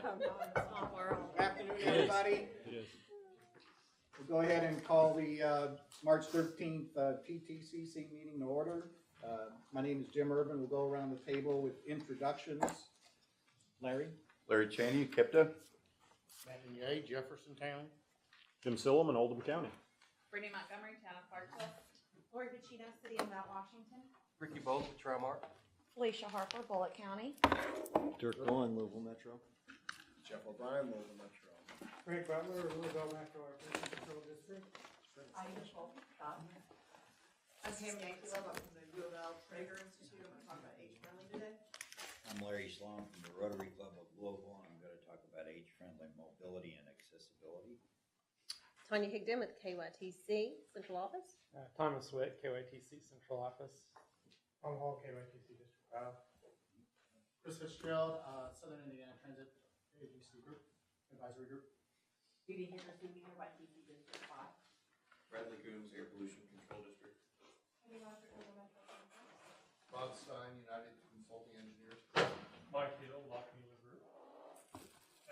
Small world. Afternoon, everybody. It is. We'll go ahead and call the March 13th TTCC meeting to order. My name is Jim Urban. We'll go around the table with introductions. Larry? Larry Cheney, Kipta. Matthew Ye, Jeffersontown. Jim Silliman, Oldham County. Brittany Montgomery, Town of Clarksville. Lori Pacino, City of Mount Washington. Ricky Bowles with Tri-Mart. Felicia Harper, Bullitt County. Dirk Cohen, Louisville Metro. Jeff O'Brien, Louisville Metro. Frank Butler, Louisville Metro Artificial Control District. Ida Schultz, I'm Pam Yankila, I'm from the U of L Traeger Institute. I'm going to talk about age-friendly today. I'm Larry Sloan from the Rotary Club of Louisville, and I'm going to talk about age-friendly mobility and accessibility. Tanya Higdon with KYTC Central Office. Thomas Witt, KYTC Central Office. Tom Hall, KYTC District 5. Chris Fitzgerald, Southern Indiana Transit Agency Group, Advisory Group. Judy Hickerson, KYTC District 5. Bradley Coombs, Air Pollution Control District. Bob Stein, United Consulting Engineers. Mike Hill, Lockheed Group.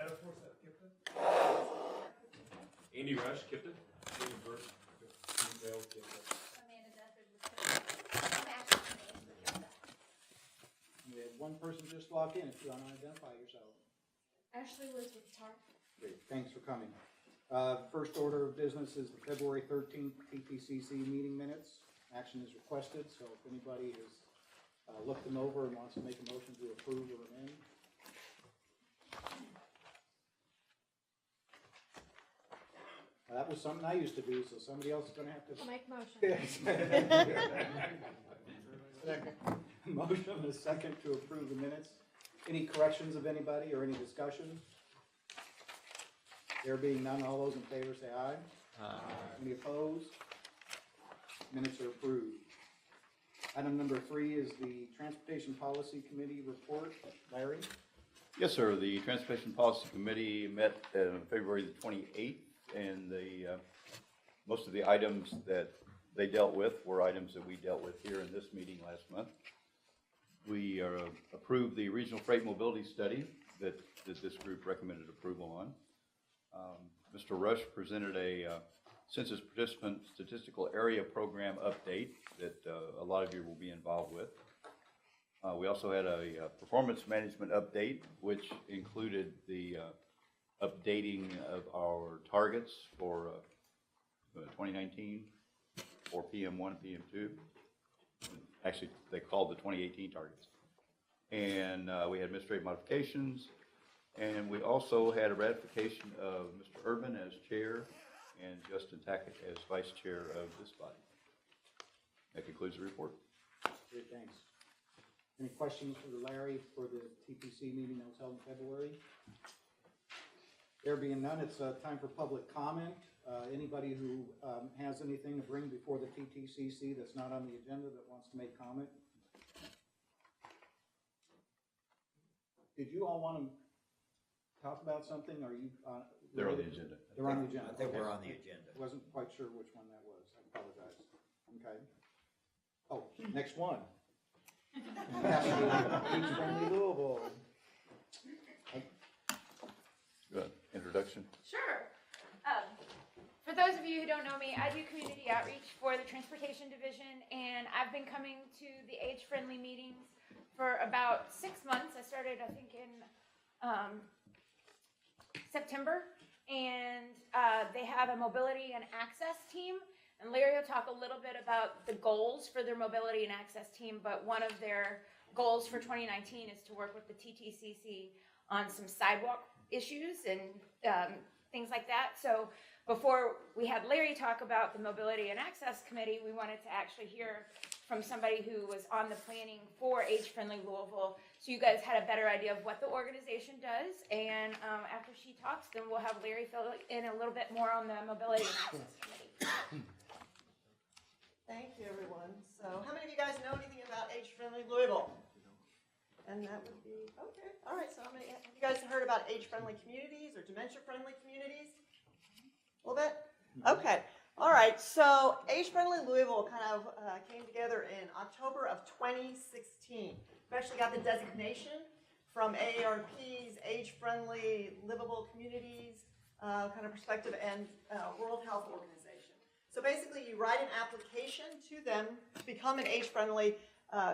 Adam Forsett, Kipton. Andy Rush, Kipton. David Burke, Dale, Kipton. Amanda Dethard with We had one person just walk in. If you want to identify yourself. Ashley Liz with TARP. Great, thanks for coming. First order of business is the February 13th TTCC meeting minutes. Action is requested, so if anybody has looked them over and wants to make a motion to approve or amend. That was something I used to do, so somebody else is going to have to. I'll make a motion. Second. Motion and a second to approve the minutes. Any corrections of anybody or any discussion? There being none, all those in favor say aye. Any opposed? Minutes are approved. Item number 3 is the Transportation Policy Committee report. Larry? Yes, sir. The Transportation Policy Committee met February the 28th, and most of the items that they dealt with were items that we dealt with here in this meeting last month. We approved the Regional Freight Mobility Study that this group recommended approval on. Mr. Rush presented a Census Participant Statistical Area Program update that a lot of you will be involved with. We also had a performance management update, which included the updating of our targets for 2019 for PM1 and PM2. Actually, they called the 2018 targets. And we had administrative modifications, and we also had a ratification of Mr. Urban as chair and Justin Tackett as vice chair of this body. That concludes the report. Great, thanks. Any questions for Larry for the TPC meeting that was held in February? There being none, it's time for public comment. Anybody who has anything to bring before the TTCC that's not on the agenda that wants to make comment? Did you all want to talk about something? Are you? They're on the agenda. They're on the agenda. I think Okay. we're on the agenda. Wasn't quite sure which one that was. I apologize. Okay. Oh, next one. Age-friendly Louisville. Good. Introduction. Sure. For those of you who don't know me, I do community outreach for the Transportation Division, and I've been coming to the age-friendly meetings for about 6 months. I started, I think, in September, and they have a mobility and access team. And Larry will talk a little bit about the goals for their mobility and access team, but one of their goals for 2019 is to work with the TTCC on some sidewalk issues and things like that. So before we had Larry talk about the Mobility and Access Committee, we wanted to actually hear from somebody who was on the planning for Age-Friendly Louisville, so you guys had a better idea of what the organization does. And after she talks, then we'll have Larry fill in a little bit more on the Mobility and Access Committee. Thank you, everyone. So how many of you guys know anything about age-friendly Louisville? And that would be, okay, all right, so how many, have you guys heard about age-friendly communities or dementia-friendly communities? A little bit? Okay, all right, so age-friendly Louisville kind of came together in October of 2016. We actually got the designation from AARP's age-friendly, livable communities kind of perspective and World Health Organization. So basically, you write an application to them to become an age-friendly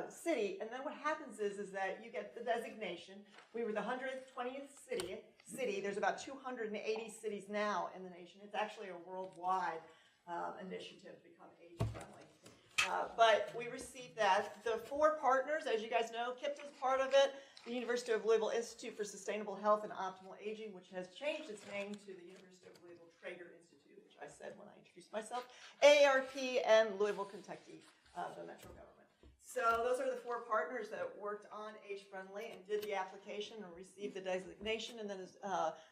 city, and then what happens is that you get the designation. We were the 120th city. There's about 280 cities now in the nation. It's actually a worldwide initiative to become age-friendly. But we received that. The 4 partners, as you guys know, KIPT is part of it, the University of Louisville Institute for Sustainable Health and Optimal Aging, which has changed its name to the University of Louisville Traeger Institute, which I said when I introduced myself, AARP, and Louisville, Kentucky, the metro government. So those are the 4 partners that worked on Age Friendly and did the application and received the designation, and then is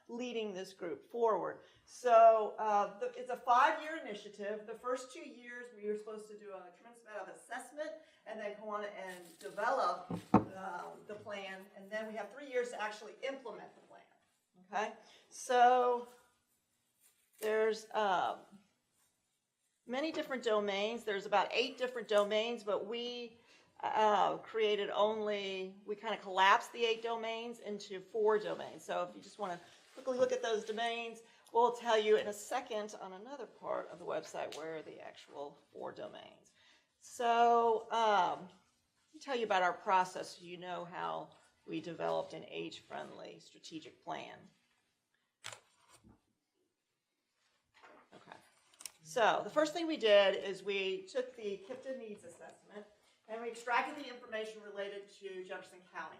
leading this group forward. So it's a 5-year initiative. The first 2 years we were supposed to do a tremendous amount of assessment and then go on and develop the plan, and then we have 3 years to actually implement the plan. Okay, so there's many different domains. There's about 8 different domains, but we we kind of collapsed the 8 domains into 4 domains. So if you just want to quickly look at those domains, we'll tell you in a second on another part of the website where are the actual 4 domains. So let me tell you about our process so you know how we developed an age-friendly strategic plan. Okay. So the first thing we did is we took the KIPTA needs assessment and we extracted the information related to Jefferson County.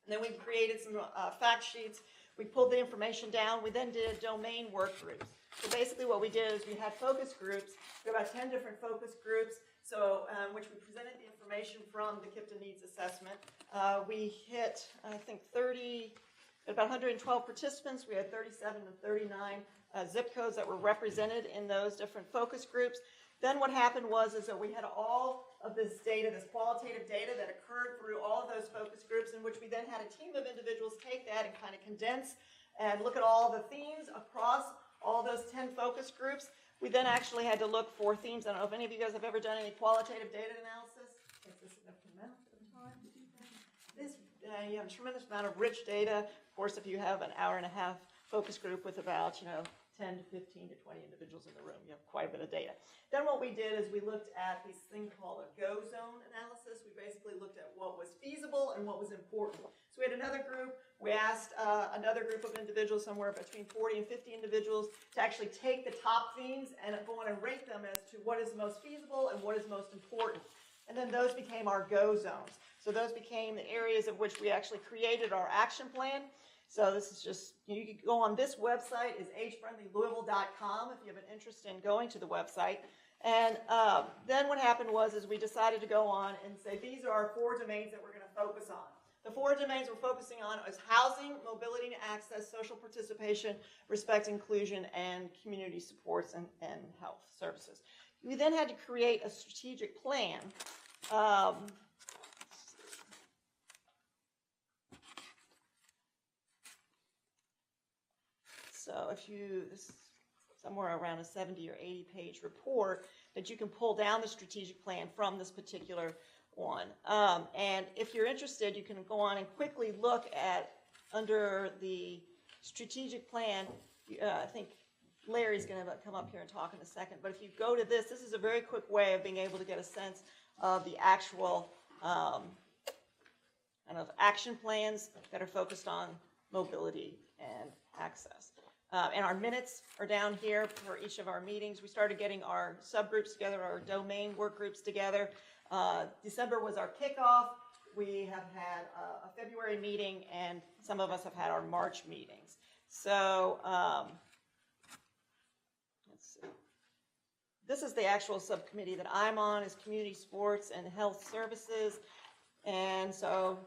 And then we created some fact sheets. We pulled the information down. We then did domain work groups. So basically what we did is we had focus groups. We had about 10 different focus groups, so which we presented the information from the KIPTA needs assessment. We hit, I think, about 112 participants. We had 37 to 39 zip codes that were represented in those different focus groups. Then what happened was that we had all of this data, this qualitative data that occurred through all of those focus groups, in which we then had a team of individuals take that and kind of condense and look at all the themes across all those 10 focus groups. We then actually had to look for themes. I don't know if any of you guys have ever done any qualitative data analysis. Is this enough amount of time to do that? You have a tremendous amount of rich data. Of course, if you have an hour and a half focus group with about, 10 to 15 to 20 individuals in the room, you have quite a bit of data. Then what we did is we looked at this thing called a go zone analysis. We basically looked at what was feasible and what was important. So we had another group. We asked another group of individuals, somewhere between 40 and 50 individuals, to actually take the top themes and go on and rate them as to what is most feasible and what is most important. And then those became our go zones. So those became the areas of which we actually created our action plan. So this is just, you can go on this website, is agefriendlylouisville.com, if you have an interest in going to the website. And then what happened was we decided to go on and say these are our 4 domains that we're going to focus on. The 4 domains we're focusing on is housing, mobility and access, social participation, respect, inclusion, and community supports and health services. We then had to create a strategic plan. So if this is somewhere around a 70 or 80 page report that you can pull down the strategic plan from this particular one. And if you're interested, you can go on and quickly look at under the strategic plan. I think Larry's going to come up here and talk in a second. But if you go to this is a very quick way of being able to get a sense of the actual kind of action plans that are focused on mobility and access. And our minutes are down here for each of our meetings. We started getting our subgroups together, our domain work groups together. December was our kickoff. We have had a February meeting, and some of us have had our March meetings. So let's see. This is the actual subcommittee that I'm on, is Community Sports and Health Services. And so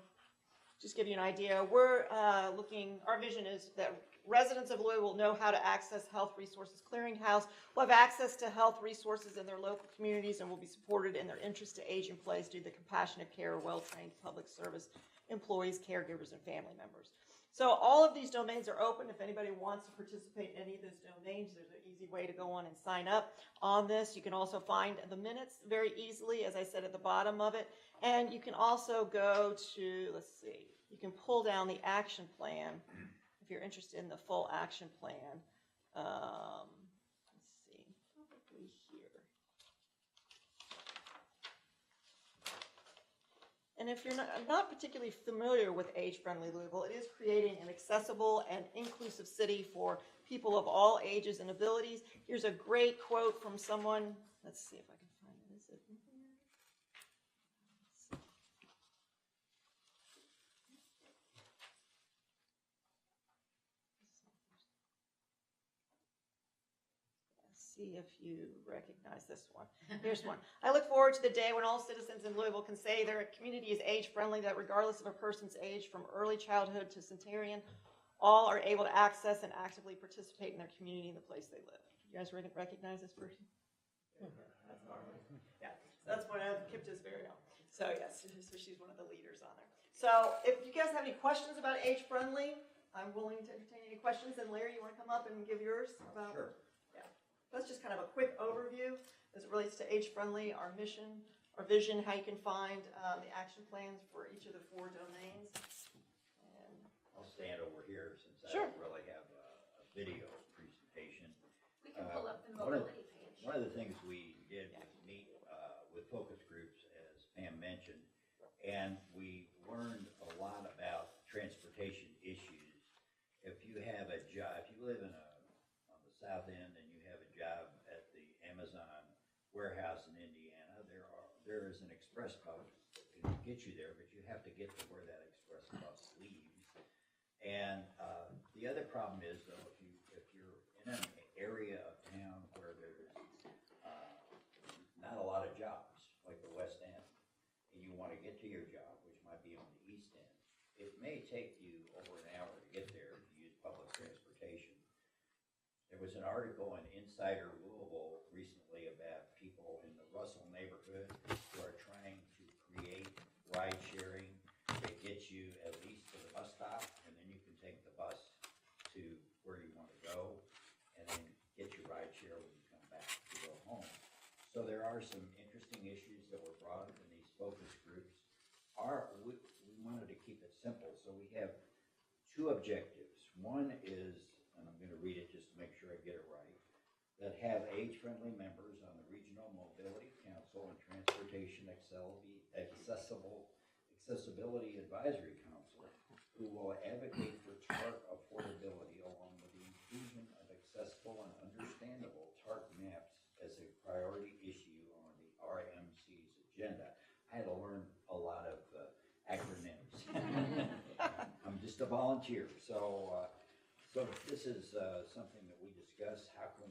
just give you an idea, we're our vision is that residents of Louisville will know how to access Health Resources Clearinghouse, will have access to health resources in their local communities, and will be supported in their interest to age in place due to the compassionate care of well-trained public service employees, caregivers, and family members. So all of these domains are open. If anybody wants to participate in any of those domains, there's an easy way to go on and sign up on this. You can also find the minutes very easily, as I said at the bottom of it. And you can also go to, let's see, you can pull down the action plan if you're interested in the full action plan. Let's see, probably here. And if you're not particularly familiar with Age-Friendly Louisville, it is creating an accessible and inclusive city for people of all ages and abilities. Here's a great quote from someone. Let's see if I can find it. Is it in here? See if you recognize this one. Here's one. I look forward to the day when all citizens in Louisville can say their community is age-friendly, that regardless of a person's age, from early childhood to centenarian, all are able to access and actively participate in their community and the place they live. You guys recognize this person? That's Marvin. Yeah, that's one of Kipta's very own. So yes, so she's one of the leaders on there. So if you guys have any questions about age-friendly, I'm willing to entertain any questions. And Larry, you want to come up and give yours about? Sure. That's just kind of a quick overview as it relates to age-friendly, our mission, our vision, how you can find the action plans for each of the 4 domains. And I'll stand over here since I Sure. don't really have a video presentation. We can pull up the one of- mobility page. One of the things we did was meet with focus groups, as Pam mentioned, and we learned a lot about transportation issues. If you have a job, if you live on the south end and you have a job at the Amazon warehouse in Indiana, there is an express bus that can get you there, but you have to get to where that express bus leaves. And the other problem is, though, if you're in an area of town where there's not a lot of jobs, like the West End, and you want to get to your job, which might be on the East End, it may take you over an hour to get there if you use public transportation. There was an article in Insider Louisville recently about people in the Russell neighborhood who are trying to create ride sharing that gets you at least to the bus stop, and then you can take the bus to where you want to go, and then get your ride share when you come back to go home. So there are some interesting issues that were brought up in these focus groups. We wanted to keep it simple, so we have 2 objectives. One is, and I'm going to read it just to make sure I get it right, that have age-friendly members on the Regional Mobility Council and Transportation Accessibility Advisory Council, who will advocate for TARP affordability along with the inclusion of accessible and understandable TARP maps as a priority issue on the RMC's agenda. I had to learn a lot of acronyms. I'm just a volunteer, so this is something that we discuss. How can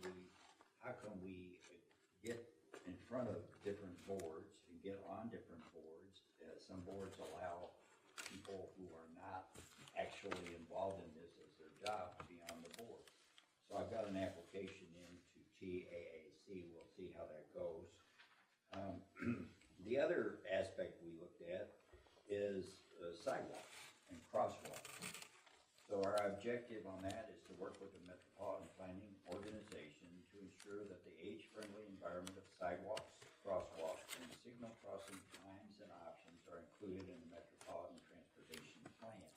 we get in front of different boards and get on different boards? Some boards allow people who are not actually involved in this as their job to be on the board. So I've got an application into TAAC. We'll see how that goes. The other aspect we looked at is sidewalks and crosswalks. So our objective on that is to work with the Metropolitan Planning Organization to ensure that the age-friendly environment of sidewalks, crosswalks, and signal crossing times and options are included in the Metropolitan Transportation Plan.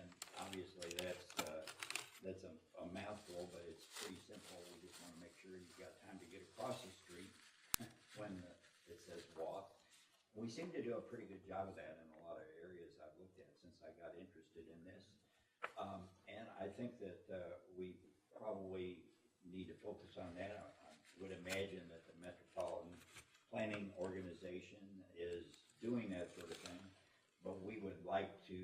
And obviously that's a mouthful, but it's pretty simple. We just want to make sure you've got time to get across the street when it says walk. We seem to do a pretty good job of that in a lot of areas I've looked at since I got interested in this. And I think that we probably need to focus on that. I would imagine that the Metropolitan Planning Organization is doing that sort of thing, but we would like to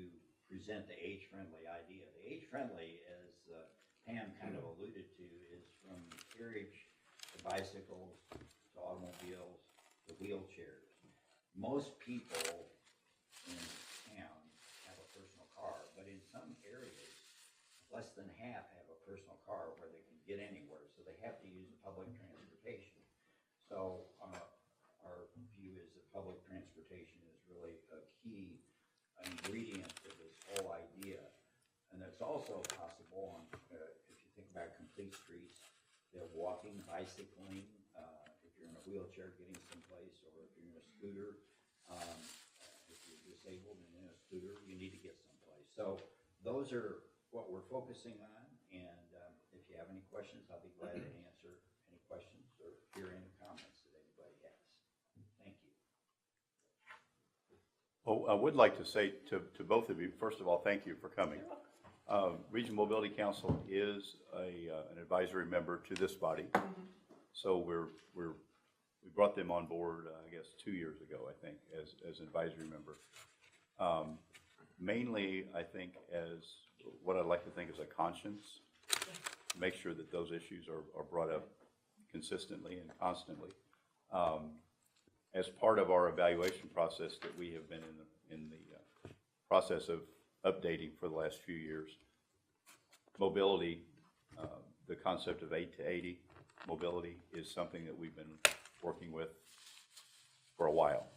present the age-friendly idea. The age-friendly, as Pam kind of alluded to, is from carriage to bicycles to automobiles to wheelchairs. Most people in town have a personal car, but in some areas, less than half have a personal car where they can get anywhere, so they have to use public transportation. So our view is that public transportation is really a key ingredient to this whole idea. And that's also possible on, if you think about complete streets, that walking, bicycling, if you're in a wheelchair getting someplace, or if you're in a scooter, if you're just disabled and in a scooter, you need to get someplace. So those are what we're focusing on, and if you have any questions, I'll be glad to answer any questions or hear any comments that anybody has. Thank you. Well, I would like to say to both of you, first of all, thank you for coming. Regional Mobility Council is an advisory member to this body. So we brought them on board, I guess, 2 years ago, I think, as an advisory member. Mainly, I think, as what I'd like to think is a conscience, make sure that those issues are brought up consistently and constantly. As part of our evaluation process that we have been in the process of updating for the last few years, mobility, the concept of 8 to 80 mobility is something that we've been working with for a while.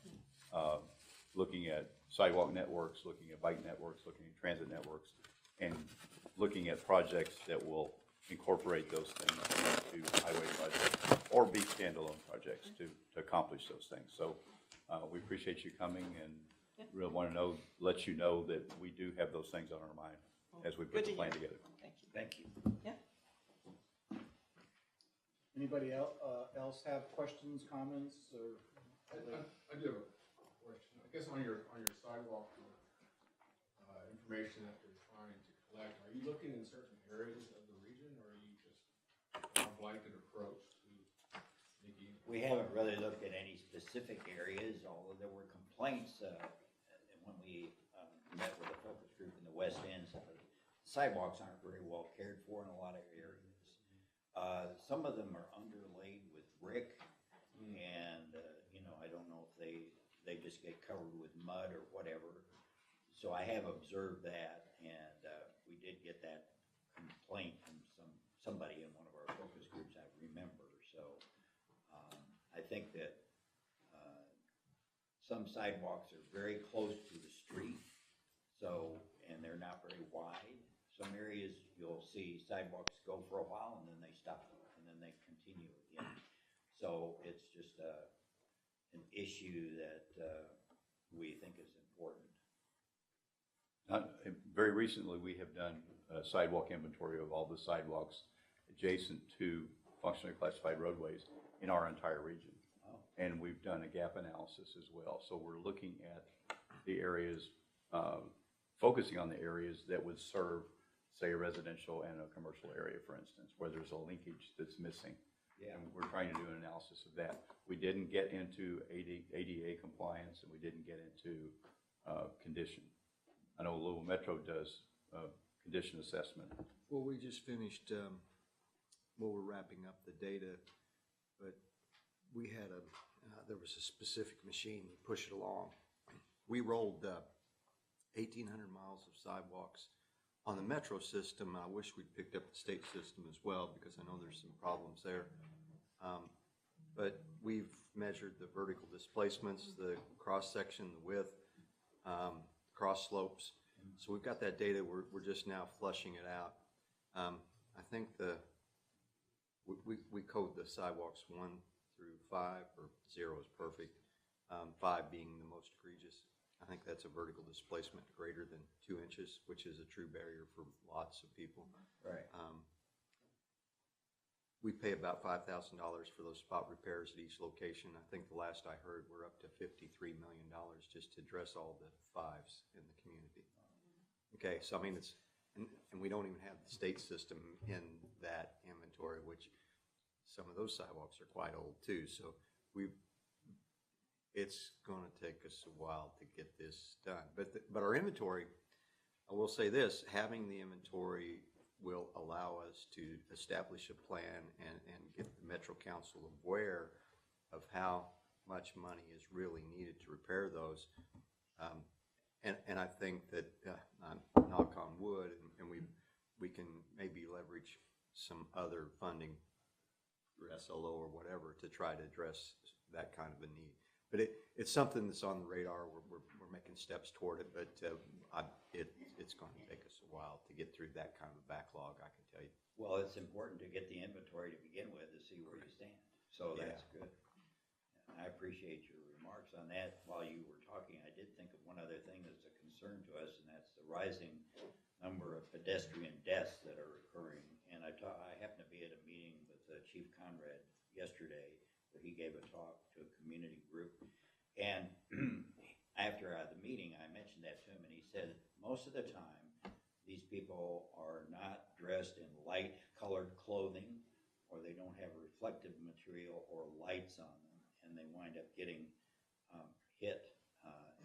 Looking at sidewalk networks, looking at bike networks, looking at transit networks, and looking at projects that will incorporate those things into highway projects or be standalone projects to accomplish those things. So we appreciate you coming and really want to let you know that we do have those things on our mind as we put the plan together. Thank you. Thank you. Yeah. Anybody else have questions, comments, or? I do have a question. I guess on your sidewalk information that you're trying to collect, are you looking in certain areas of the region, or are you just on a blanket approach to making? We haven't really looked at any specific areas, although there were complaints when we met with a focus group in the West End. Sidewalks aren't very well cared for in a lot of areas. Some of them are underlaid with brick, and I don't know if they just get covered with mud or whatever. So I have observed that, and we did get that complaint from somebody in one of our focus groups, I remember. So I think that some sidewalks are very close to the street, and they're not very wide. Some areas you'll see sidewalks go for a while and then they stop and then they continue again. So it's just an issue that we think is important. Very recently, we have done a sidewalk inventory of all the sidewalks adjacent to functionally classified roadways in our entire region. Oh. And we've done a gap analysis as well. So we're looking at the areas, focusing on the areas that would serve, say, a residential and a commercial area, for instance, where there's a linkage that's missing. Yeah. And we're trying to do an analysis of that. We didn't get into ADA compliance, and we didn't get into condition. I know Louisville Metro does condition assessment. Well, we just finished, we're wrapping up the data, but we had there was a specific machine to push it along. We rolled 1,800 miles of sidewalks on the metro system. I wish we'd picked up the state system as well, because I know there's some problems there. But we've measured the vertical displacements, the cross-section, the width, cross slopes. So we've got that data. We're just now flushing it out. I think we code the sidewalks 1 through 5, or 0 is perfect, 5 being the most egregious. I think that's a vertical displacement greater than 2 inches, which is a true barrier for lots of people. Right. We pay about $5,000 for those spot repairs at each location. I think the last I heard, we're up to $53 million just to address all the 5s in the community. Okay, so I mean, and we don't even have the state system in that inventory, which some of those sidewalks are quite old too. So it's going to take us a while to get this done. But our inventory, I will say this, having the inventory will allow us to establish a plan and get the Metro Council aware of how much money is really needed to repair those. And I think that, knock on wood, and we can maybe leverage some other funding through SLO or whatever to try to address that kind of a need. But it's something that's on the radar. We're making steps toward it, but it's going to take us a while to get through that kind of a backlog, I can tell you. Well, it's important to get the inventory to begin with to see where you stand. So that's good. I appreciate your remarks on that. While you were talking, I did think of one other thing that's a concern to us, and that's the rising number of pedestrian deaths that are occurring. And I happened to be at a meeting with Chief Conrad yesterday, where he gave a talk to a community group. And after the meeting, I mentioned that to him, and he said most of the time, these people are not dressed in light colored clothing, or they don't have reflective material or lights on them, and they wind up getting hit.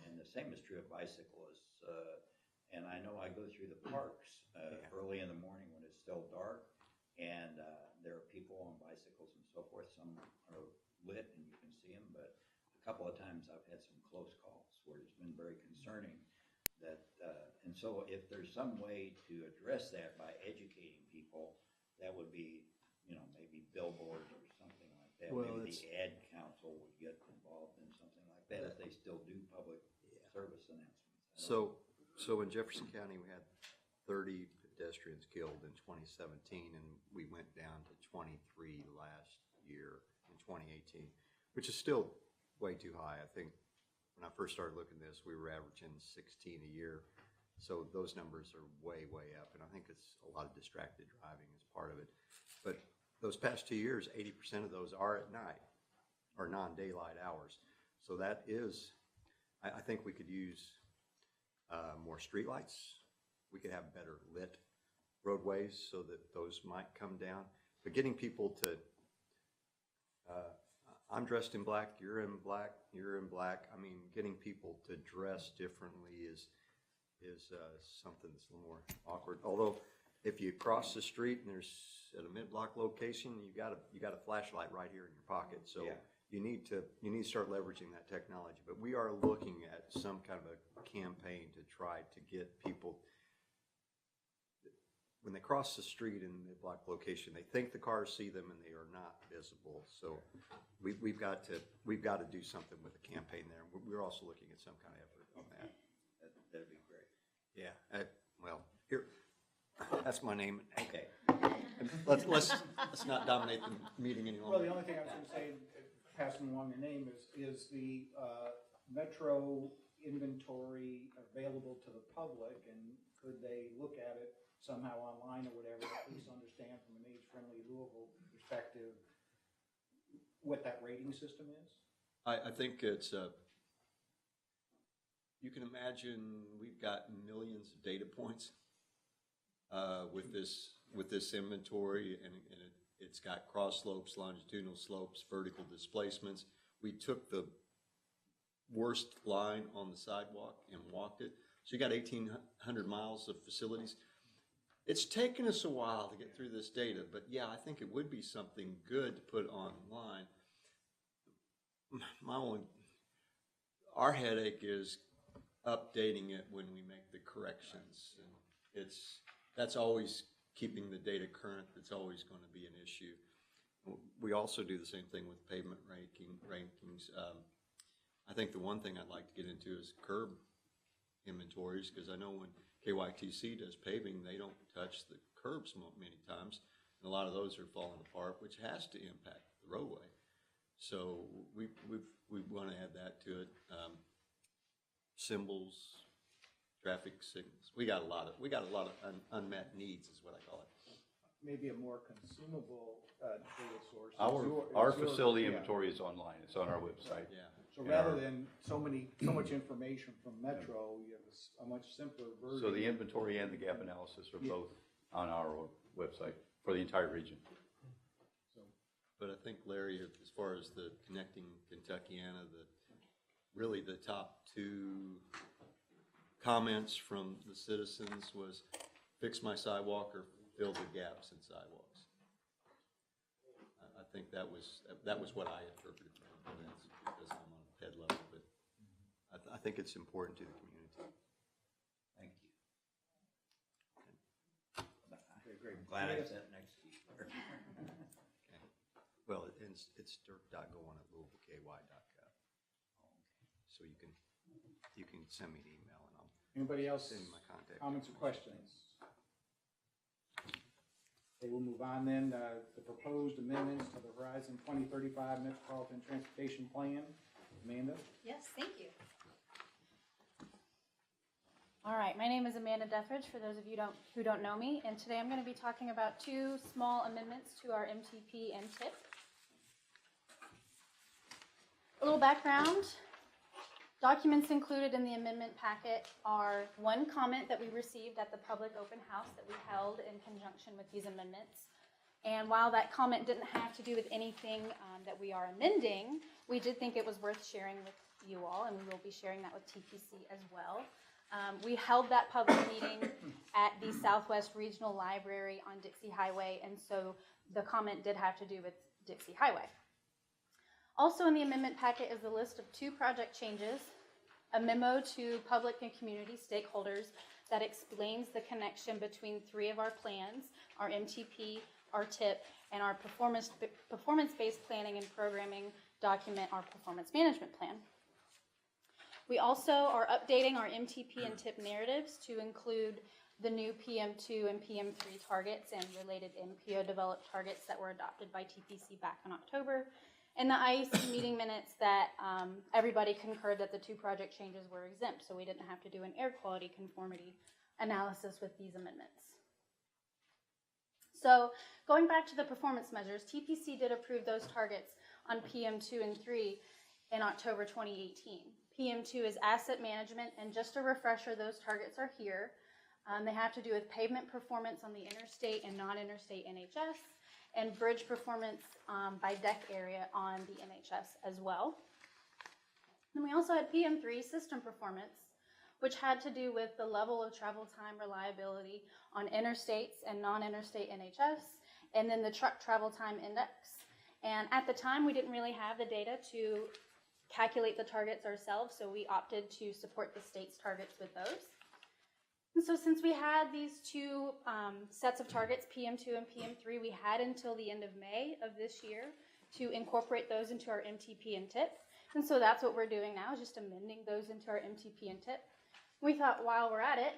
And the same is true of bicyclists. And I know I go through the parks early in the morning when it's still dark, and there are people on bicycles and so forth. Some are lit and you can see them, but a couple of times I've had some close calls where it's been very concerning. And so if there's some way to address that by educating people, that would be, maybe billboards or something like that. Well, Maybe the ad council would get involved in something like that if they still do public service announcements. So in Jefferson County, we had 30 pedestrians killed in 2017, and we went down to 23 last year in 2018, which is still way too high. I think when I first started looking at this, we were averaging 16 a year. So those numbers are way, way up, and I think it's a lot of distracted driving is part of it. But those past 2 years, 80% of those are at night or non-daylight hours. So that is, I think we could use more streetlights. We could have better lit roadways so that those might come down. But getting people to, I'm dressed in black, you're in black, you're in black. I mean, getting people to dress differently is something that's a little more awkward. Although, if you cross the street and there's at a mid-block location, you got a flashlight right here in your pocket. So you need to start leveraging that technology. But we are looking at some kind of a campaign to try to get people, when they cross the street in the mid-block location, they think the cars see them and they are not visible. So we've got to do something with the campaign there. We're also looking at some kind of effort on that. That'd be great. Yeah. Well, here, that's my name. Okay. Let's not dominate the meeting any Well, longer. the only thing I was going to say, passing along your name, is the Metro inventory available to the public, and could they look at it somehow online or whatever, at least understand from an age-friendly Louisville perspective what that rating system is? I think it's, you can imagine we've got millions of data points with this inventory, and it's got cross slopes, longitudinal slopes, vertical displacements. We took the worst line on the sidewalk and walked it. So you got 1,800 miles of facilities. It's taken us a while to get through this data, but yeah, I think it would be something good to put online. Our headache is updating it when we make the corrections, and that's always keeping the data current. That's always going to be an issue. We also do the same thing with pavement rankings. I think the one thing I'd like to get into is curb inventories, because I know when KYTC does paving, they don't touch the curbs many times, and a lot of those are falling apart, which has to impact the roadway. So we want to add that to it. Symbols, traffic signals. We got a lot of unmet needs, is what I call it. Maybe a more consumable data source. Our facility inventory is online. It's on our website. Yeah. So rather than so much information from Metro, you have a much simpler version. So the inventory and the gap analysis are both on our website for the entire region. But I think, Larry, as far as the connecting Kentuckiana, really the top two comments from the citizens was fix my sidewalk or fill the gaps in sidewalks. I think that was what I interpreted from it. That's because I'm on a head level, but I think it's important to the community. Thank you. Okay, great. I'm glad I sat next to you. Well, it's dirt.goon@louisvilleky.gov. So you can send me an email and I'll Anybody else? send you my contact Comments or information. questions? Okay, we'll move on then, the proposed amendments to the Horizon 2035 Metropolitan Transportation Plan. Amanda? Yes, thank you. All right, my name is Amanda Dethridge, for those of you who don't know me, and today I'm going to be talking about two small amendments to our MTP and TIP. A little background. Documents included in the amendment packet are one comment that we received at the public open house that we held in conjunction with these amendments. And while that comment didn't have to do with anything that we are amending, we did think it was worth sharing with you all, and we will be sharing that with TPC as well. We held that public meeting at the Southwest Regional Library on Dixie Highway, and so the comment did have to do with Dixie Highway. Also in the amendment packet is a list of two project changes, a memo to public and community stakeholders that explains the connection between three of our plans, our MTP, our TIP, and our performance-based planning and programming document, our performance management plan. We also are updating our MTP and TIP narratives to include the new PM2 and PM3 targets and related MPO developed targets that were adopted by TPC back in October, and the IEC meeting minutes that everybody concurred that the two project changes were exempt, so we didn't have to do an air quality conformity analysis with these amendments. So going back to the performance measures, TPC did approve those targets on PM2 and 3 in October 2018. PM2 is asset management, and just a refresher, those targets are here. They have to do with pavement performance on the interstate and non-interstate NHS, and bridge performance by deck area on the NHS as well. And we also had PM3 system performance, which had to do with the level of travel time reliability on interstates and non-interstate NHS, and then the truck travel time index. And at the time, we didn't really have the data to calculate the targets ourselves, so we opted to support the state's targets with those. And so since we had these two sets of targets, PM2 and PM3, we had until the end of May of this year to incorporate those into our MTP and TIP. And so that's what we're doing now, is just amending those into our MTP and TIP. We thought while we're at it,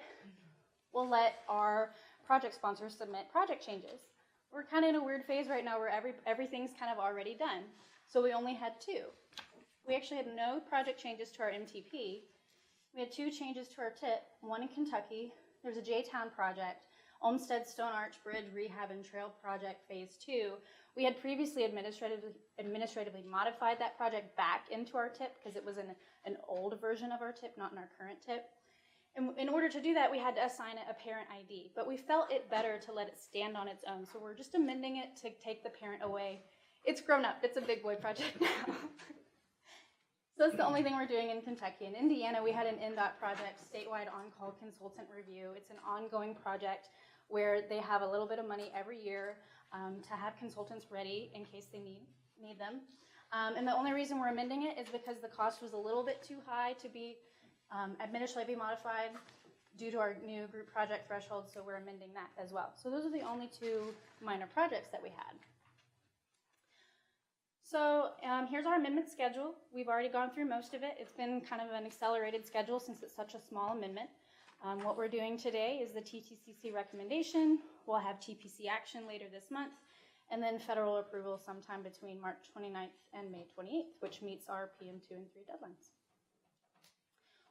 we'll let our project sponsors submit project changes. We're kind of in a weird phase right now where everything's kind of already done. So we only had two. We actually had no project changes to our MTP. We had two changes to our TIP, one in Kentucky. There's a J-Town project, Olmsted Stone Arch Bridge Rehab and Trail Project Phase 2. We had previously administratively modified that project back into our TIP because it was an old version of our TIP, not in our current TIP. And in order to do that, we had to assign it a parent ID, but we felt it better to let it stand on its own, so we're just amending it to take the parent away. It's grown up. It's a big boy project now. So that's the only thing we're doing in Kentucky. In Indiana, we had an NDOT project, statewide on-call consultant review. It's an ongoing project where they have a little bit of money every year to have consultants ready in case they need them. And the only reason we're amending it is because the cost was a little bit too high to be administratively modified due to our new group project threshold, so we're amending that as well. So those are the only two minor projects that we had. So here's our amendment schedule. We've already gone through most of it. It's been kind of an accelerated schedule since it's such a small amendment. What we're doing today is the TTCC recommendation. We'll have TPC action later this month, and then federal approval sometime between March 29th and May 28th, which meets our PM2 and 3 deadlines.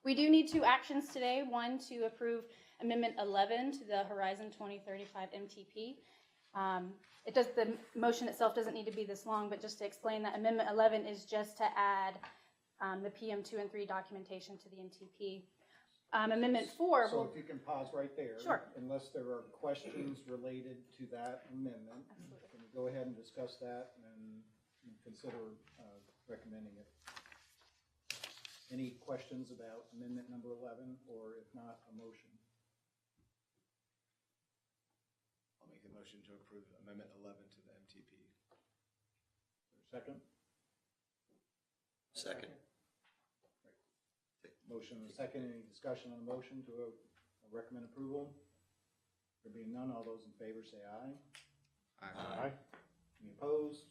We do need two actions today. One, to approve Amendment 11 to the Horizon 2035 MTP. The motion itself doesn't need to be this long, but just to explain that Amendment 11 is just to add the PM2 and 3 documentation to the MTP. Amendment 4. So if you can pause right there. Sure. Unless there are questions related to that amendment. Absolutely. Can you go ahead and discuss that and consider recommending it? Any questions about amendment number 11, or if not, a motion? I'll make a motion to approve Amendment 11 to the MTP. Second? Second. Motion and a second. Any discussion on the motion to recommend approval? There being none, all those in favor say aye. Aye. Any opposed?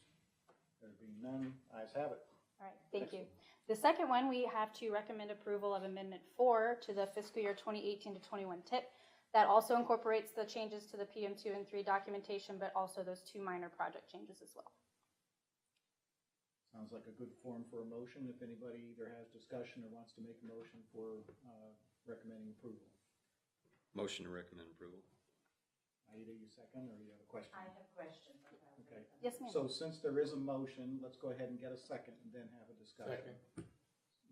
There being none, ayes have it. All right, thank you. The second one, we have to recommend approval of Amendment 4 to the fiscal year 2018 to 21 TIP. That also incorporates the changes to the PM2 and 3 documentation, but also those 2 minor project changes as well. Sounds like a good form for a motion, if anybody either has discussion or wants to make a motion for recommending approval. Motion to recommend approval. Aida, you second, or you have a question? I have questions. Okay. Yes, ma'am. So since there is a motion, let's go ahead and get a second and then have a discussion. Second.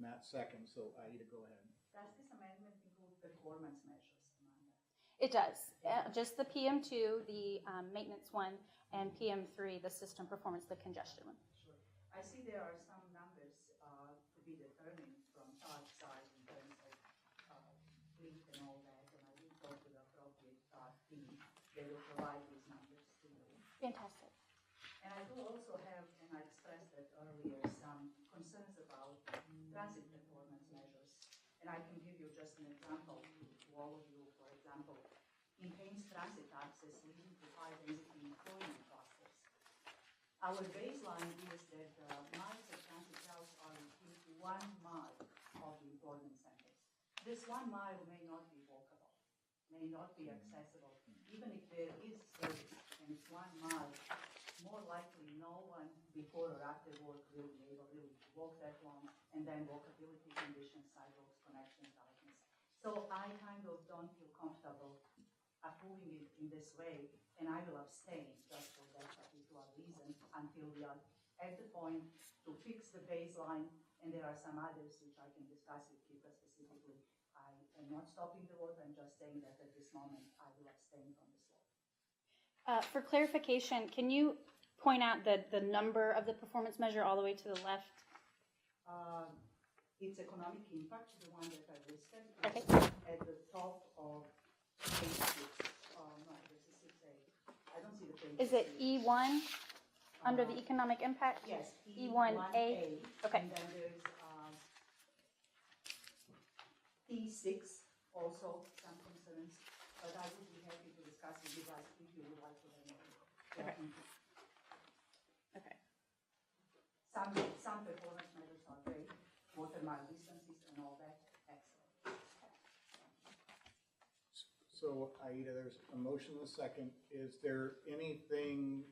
Matt second, so Aida, go ahead. Does this amendment include performance measures, Amanda? It does. Just the PM2, the maintenance one, and PM3, the system performance, the congestion one. Sure. I see there are some numbers to be determined from our side in terms of fleet and all that, and I will talk to the appropriate team. They will provide these numbers to you. Fantastic. And I do also have, and I expressed that earlier, some concerns about transit performance measures. And I can give you just an example to all of you. For example, enhanced transit access leading to high-density employment clusters. Our baseline is that miles of transit routes are within 1 mile of the employment centers. This 1 mile may not be walkable, may not be accessible. Even if there is service and it's 1 mile, more likely no one before or after work will be able really to walk that long, and then walkability conditions, sidewalks, connections, darkness. So I kind of don't feel comfortable approving it in this way, and I will abstain just for that particular reason until we are at the point to fix the baseline, and there are some others which I can discuss with Kika specifically. I am not stopping the vote, I'm just saying that at this moment I will abstain from this vote. For clarification, can you point out the number of the performance measure all the way to the left? It's economic impact, the one that I listed. Okay. At the top of page 6. No, this is 6A. I don't see the page. Is it E1 under the economic impact? Yes, E1A. Okay. And then there's T6, also some concerns, but I would be happy to discuss with you guys if you would like to have more. Okay. Okay. Some performance measures are great, water mile distances and all that, excellent. So Aida, there's a motion and a second. Is there anything,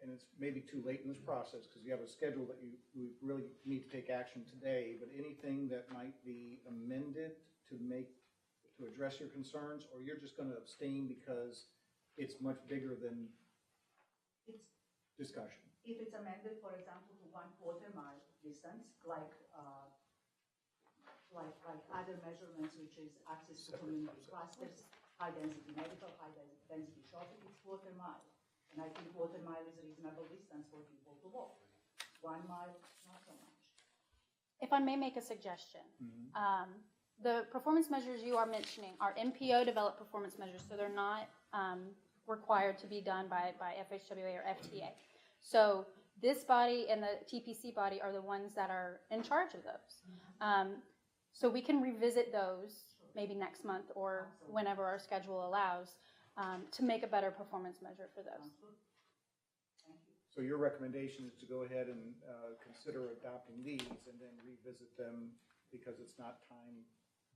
and it's maybe too late in this process because you have a schedule that we really need to take action today, but anything that might be amended to address your concerns, or you're just going to abstain because it's much bigger than discussion? If it's amended, for example, to 1/4 mile distance, like other measurements, which is access to community clusters, high-density medical, high-density shopping, it's 1/4 mile. And I think 1/4 mile is a reasonable distance for people to walk. 1 mile, not so much. If I may make a suggestion, the performance measures you are mentioning are MPO developed performance measures, so they're not required to be done by FHWA or FTA. So this body and the TPC body are the ones that are in charge of those. So we can revisit those maybe next month or whenever our schedule allows to make a better performance measure for those. So your recommendation is to go ahead and consider adopting these and then revisit them because it's not time.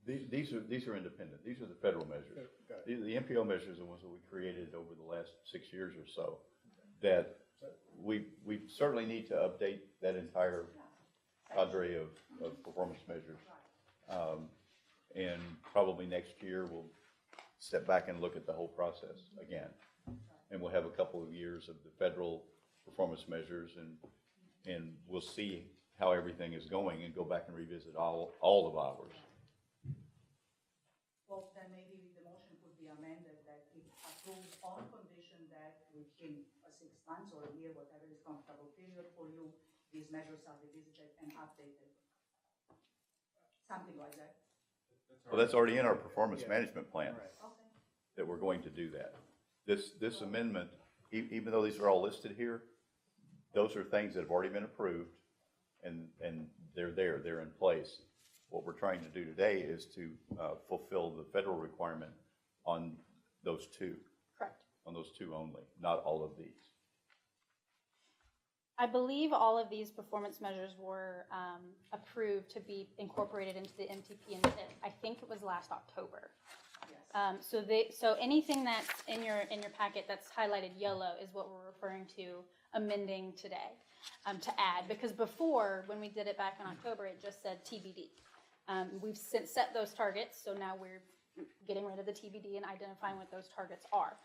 These are independent. These are the federal measures. The MPO measures are the ones that we created over the last 6 years or so. That we certainly need to update that entire cadre of performance measures. And probably next year we'll step back and look at the whole process again. And we'll have a couple of years of the federal performance measures, and we'll see how everything is going and go back and revisit all of ours. Well, then maybe the motion could be amended that it approves on condition that within 6 months or a year, whatever is comfortable period for you, these measures are revisited and updated. Something like that. Well, that's already in our performance management plan, Okay. that we're going to do that. This amendment, even though these are all listed here, those are things that have already been approved, and they're in place. What we're trying to do today is to fulfill the federal requirement on those two. Correct. On those two only, not all of these. I believe all of these performance measures were approved to be incorporated into the MTP, and I think it was last October. Yes. So anything that's in your packet that's highlighted yellow is what we're referring to amending today, to add, because before, when we did it back in October, it just said TBD. We've since set those targets, so now we're getting rid of the TBD and identifying what those targets are.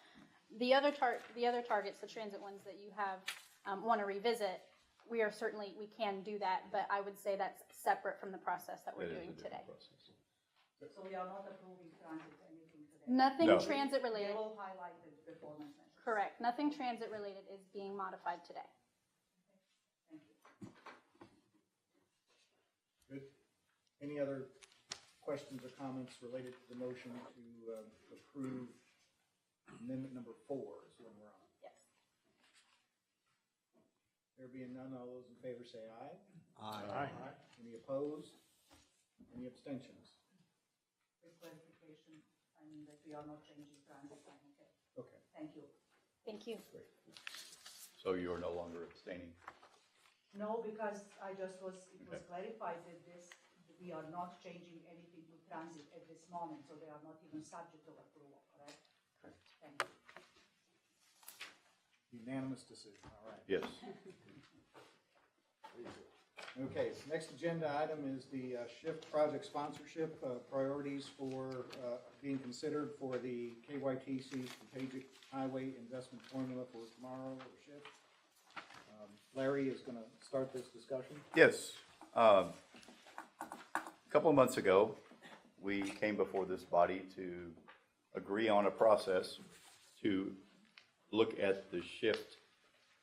The other targets, the transit ones that you have, want to revisit, we can do that, but I would say that's separate from the process that we're doing today. So we are not approving transit anything today? Nothing No. transit They related, will highlight the performance measures? correct, nothing transit related is being modified today. Thank you. Good. Any other questions or comments related to the motion to approve amendment number 4 is the one we're on? Yes. There being none, all those in favor say aye. Aye. Any opposed? Any abstentions? Quick clarification, I mean that we are not changing transit time, okay? Okay. Thank you. Thank you. Great. So you are no longer abstaining? No, because it was Okay. clarified that we are not changing anything to transit at this moment, so they are not even subject of approval, correct? Correct. Thank you. Unanimous decision, all right. Yes. Okay, next agenda item is the SHIFT project sponsorship priorities for being considered for the KYTC Strategic Highway Investment Formula for tomorrow, or SHIFT. Larry is going to start this discussion. Yes. A couple of months ago, we came before this body to agree on a process to look at the SHIFT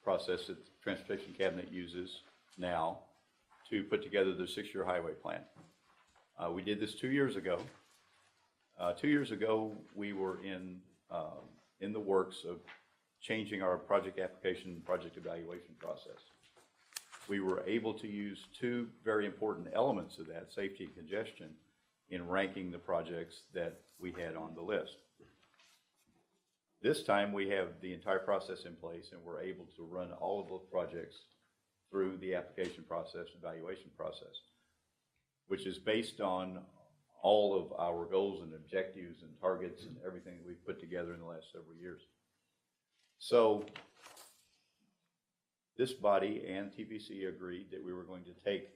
process that the Transportation Cabinet uses now to put together the 6-year highway plan. We did this 2 years ago. 2 years ago, we were in the works of changing our project application, project evaluation process. We were able to use 2 very important elements of that, safety and congestion, in ranking the projects that we had on the list. This time, we have the entire process in place, and we're able to run all of those projects through the application process, evaluation process, which is based on all of our goals and objectives and targets and everything that we've put together in the last several years. So this body and TPC agreed that we were going to take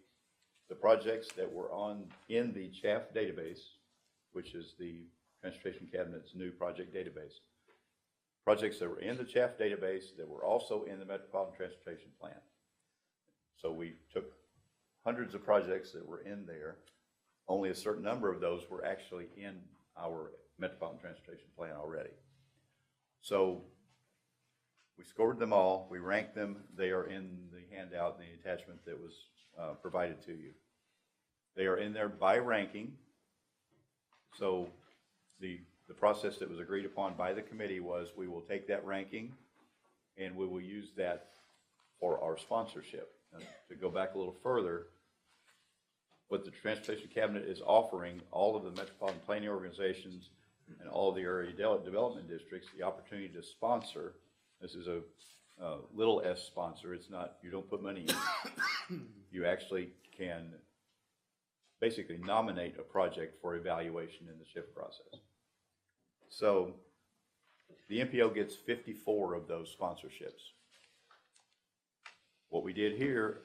the projects that were in the CHAF database, which is the Transportation Cabinet's new project database, projects that were in the CHAF database that were also in the Metropolitan Transportation Plan. So we took hundreds of projects that were in there. Only a certain number of those were actually in our Metropolitan Transportation Plan already. So we scored them all, we ranked them. They are in the handout, the attachment that was provided to you. They are in there by ranking. So the process that was agreed upon by the committee was we will take that ranking and we will use that for our sponsorship. Now, to go back a little further, what the Transportation Cabinet is offering all of the metropolitan planning organizations and all of the area development districts the opportunity to sponsor. This is a little s sponsor. It's not, you don't put money in. You actually can basically nominate a project for evaluation in the SHIFT process. So the MPO gets 54 of those sponsorships. What we did here,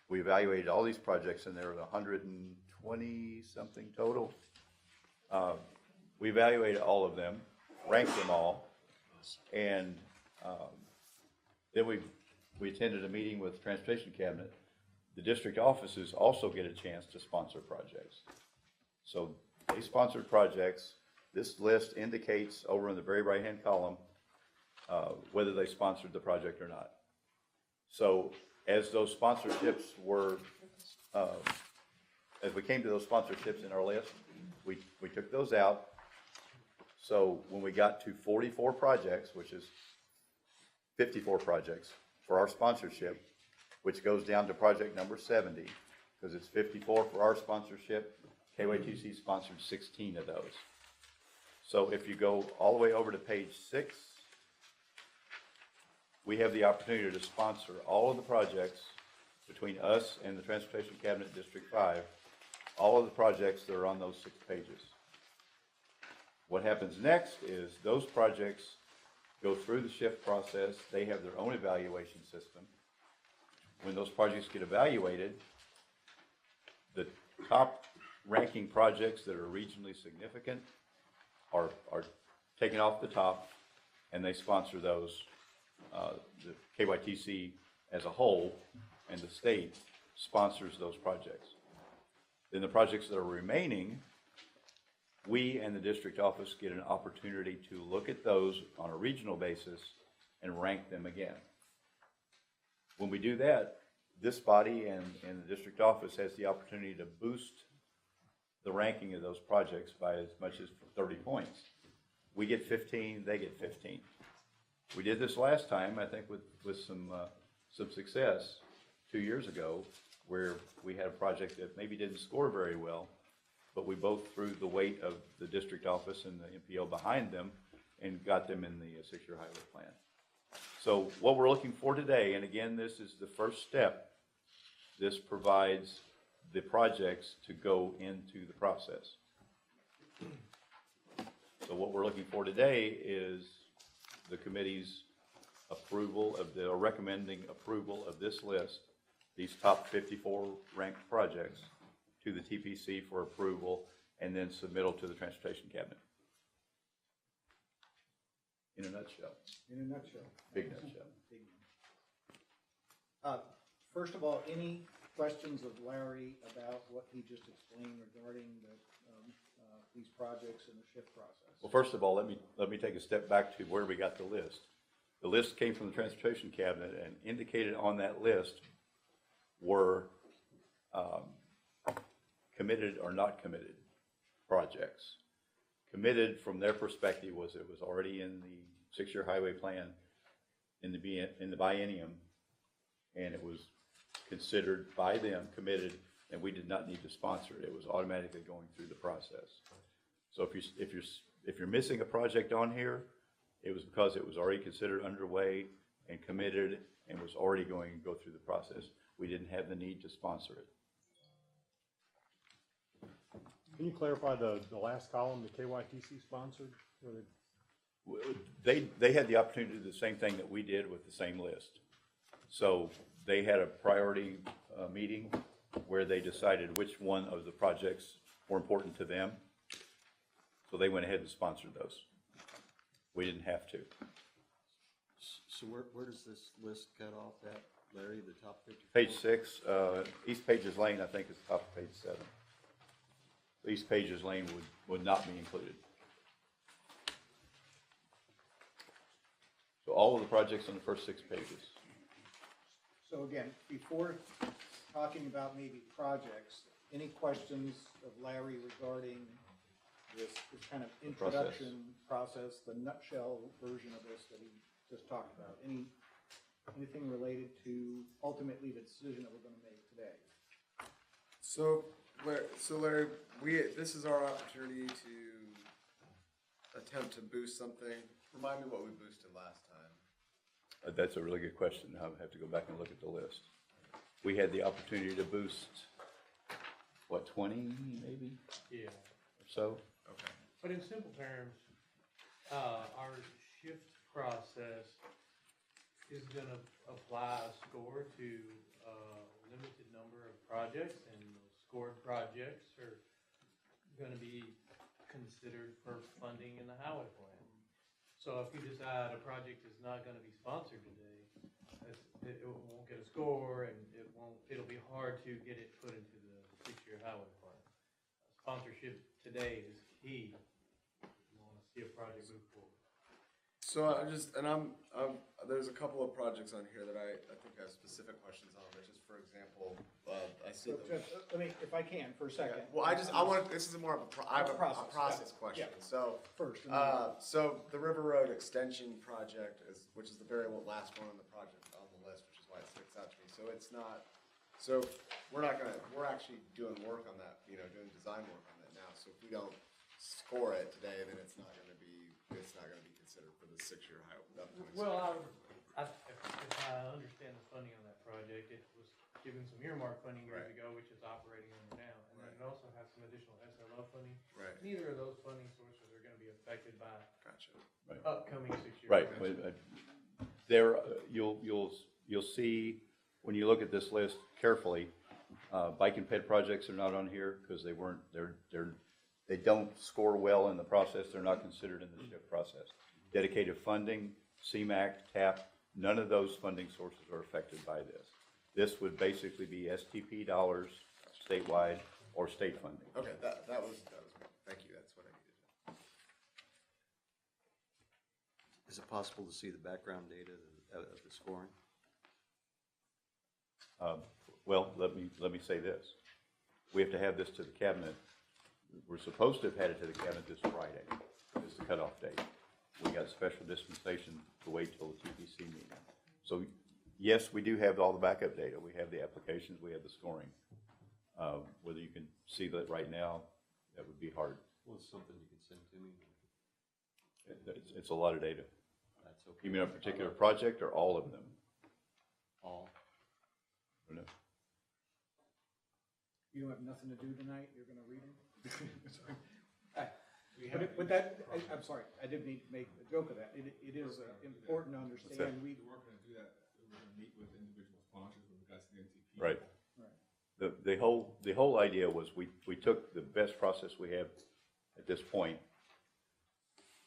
we evaluated all these projects, and there were 120 something total. We evaluated all of them, ranked them all, and then we attended a meeting with the Transportation Cabinet. The district offices also get a chance to sponsor projects. So they sponsored projects. This list indicates over in the very right-hand column whether they sponsored the project or not. So as those sponsorships were, as we came to those sponsorships in our list, we took those out. So when we got to 44 projects, which is 54 projects for our sponsorship, which goes down to project number 70, because it's 54 for our sponsorship, KYTC sponsored 16 of those. So if you go all the way over to page 6, we have the opportunity to sponsor all of the projects between us and the Transportation Cabinet District 5, all of the projects that are on those 6 pages. What happens next is those projects go through the shift process. They have their own evaluation system. When those projects get evaluated, the top ranking projects that are regionally significant are taken off the top, and they sponsor those. The KYTC as a whole and the state sponsors those projects. Then the projects that are remaining, we and the district office get an opportunity to look at those on a regional basis and rank them again. When we do that, this body and the district office has the opportunity to boost the ranking of those projects by as much as 30 points. We get 15, they get 15. We did this last time, I think, with some success 2 years ago, where we had a project that maybe didn't score very well, but we both threw the weight of the district office and the MPO behind them and got them in the six-year highway plan. So what we're looking for today, and again, this is the first step, this provides the projects to go into the process. So what we're looking for today is the committee's approval of or recommending approval of this list, these top 54 ranked projects, to the TPC for approval, and then submittal to the Transportation Cabinet. In a nutshell. In a nutshell. Big nutshell. First of all, any questions of Larry about what he just explained regarding these projects and the shift process? Well, first of all, let me take a step back to where we got the list. The list came from the Transportation Cabinet, and indicated on that list were committed or not committed projects. Committed from their perspective was it was already in the six-year highway plan in the biennium, and it was considered by them committed, and we did not need to sponsor it. It was automatically going through the process. So if you're missing a project on here, it was because it was already considered underway and committed and was already going to go through the process. We didn't have the need to sponsor it. Can you clarify the last column, the KYTC sponsored? They had the opportunity to do the same thing that we did with the same list. So they had a priority meeting where they decided which one of the projects were important to them. So they went ahead and sponsored those. We didn't have to. So where does this list cut off at, Larry, the top 50? Page 6, East Pages Lane, I think, is top of page 7. East Pages Lane would not be included. So all of the projects on the first 6 pages. So again, before talking about maybe projects, any questions of Larry regarding this kind of introduction process, the nutshell version of this that he just talked about? Anything related to ultimately the decision that we're going to make today? So Larry, this is our opportunity to attempt to boost something. Remind me what we boosted last time. That's a really good question. I'll have to go back and look at the list. We had the opportunity to boost, what, 20 maybe? Yeah. Or so? Okay. But in simple terms, our shift process is going to apply a score to a limited number of projects, and those scored projects are going to be considered for funding in the highway plan. So if you decide a project is not going to be sponsored today, it won't get a score, and it'll be hard to get it put into the six-year highway plan. Sponsorship today is key if you want to see a project move forward. So there's a couple of projects on here that I think have specific questions on. But just for example, I see. Let me, if I can, for a second. Yeah. Well, this is more of a process question. Yeah. So first. So the River Road Extension project which is the very last one on the project on the list, which is why it sticks out to me. So it's not. So we're actually doing work on that. Doing design work on that now. So if we don't score it today, then it's not going to be considered for the six-year highway. Well, if I understand the funding on that project, it was given some earmark funding years ago, which is operating under now, and then it also has some additional SLO funding. Right. Neither of those funding sources are going to be affected affected by Gotcha. upcoming 6-year. Right. plans. There, you'll see, when you look at this list carefully, bike and ped projects are not on here because they don't score well in the process. They're not considered in the SHIP process. Dedicated funding, CMAQ, TAP, none of those funding sources are affected by this. This would basically be STP dollars, statewide, or state funding. Okay, that was, thank you, that's what I needed. Is it possible to see the background data of the scoring? Well, let me say this. We have to have this to the cabinet. We're supposed to have had it to the cabinet this Friday. This is the cutoff date. We got special dispensation to wait till the TTCC meeting. So yes, we do have all the backup data. We have the applications, we have the scoring. Whether you can see that right now, that would be hard. Well, it's something you can send to me. It's a lot of data. That's okay. You mean a particular project or all of them? All. I don't know. You don't have nothing to do tonight, you're gonna read them? We But that, I'm sorry, I didn't mean to make a joke of that. It is important to understand. We weren't gonna do that, we were gonna meet with individual sponsors when we got to the NTP. Right. The whole idea was we took the best process we have at this point.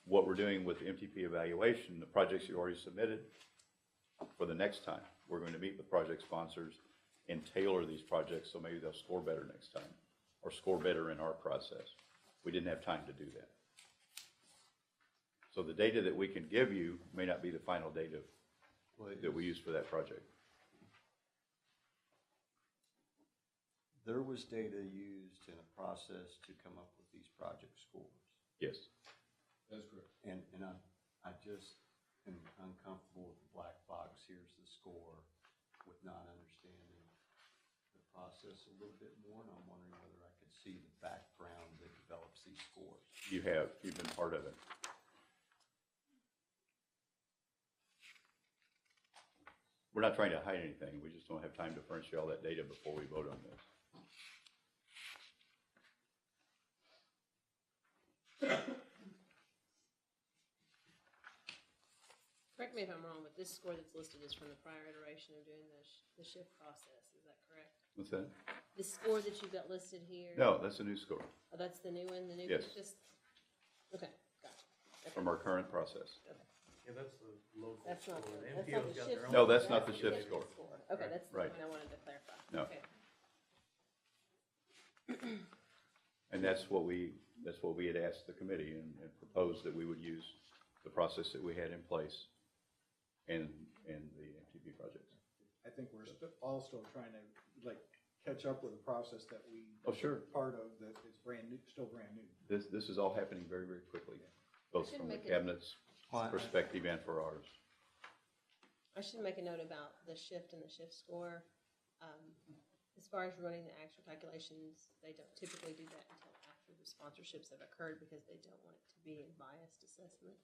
What we're doing with the MTP evaluation, the projects you already submitted, for the next time, we're going to meet with project sponsors and tailor these projects so maybe they'll score better next time, or score better in our process. We didn't have time to do that. So the data that we can give you may not be the final data that we use for that project. There was data used in a process to come up with these project scores. Yes. That's correct. And I just am uncomfortable with the black box. Here's the score, with not understanding the process a little bit more. And I'm wondering whether I could see the background that develops these scores. You've been part of it. We're not trying to hide anything. We just don't have time to furnish you all that data before we vote on this. Correct me if I'm wrong, but this score that's listed is from the prior iteration of doing the shift process, is that correct? What's that? The score that you've got listed here? No, that's a new score Oh, that's the new one, the new? Yes. Okay, gotcha. Okay. from our current process. Okay. Yeah, that's the local That's not, score. that's not MPO's the got shift. their own. No, that's not the shift score. Okay, that's the Right. one I wanted to clarify. No. Okay. And that's what we had asked the committee and proposed that we would use the process that we had in place and the MTP projects. I think we're all still trying to catch up with a process that we Oh, sure. part of that is brand new, still brand new. This is all happening very, very quickly, both should from the make it- cabinet's perspective and for ours. I should make a note about the shift and the shift score. As far as running the actual calculations, they don't typically do that until after the sponsorships have occurred because they don't want it to be a biased assessment.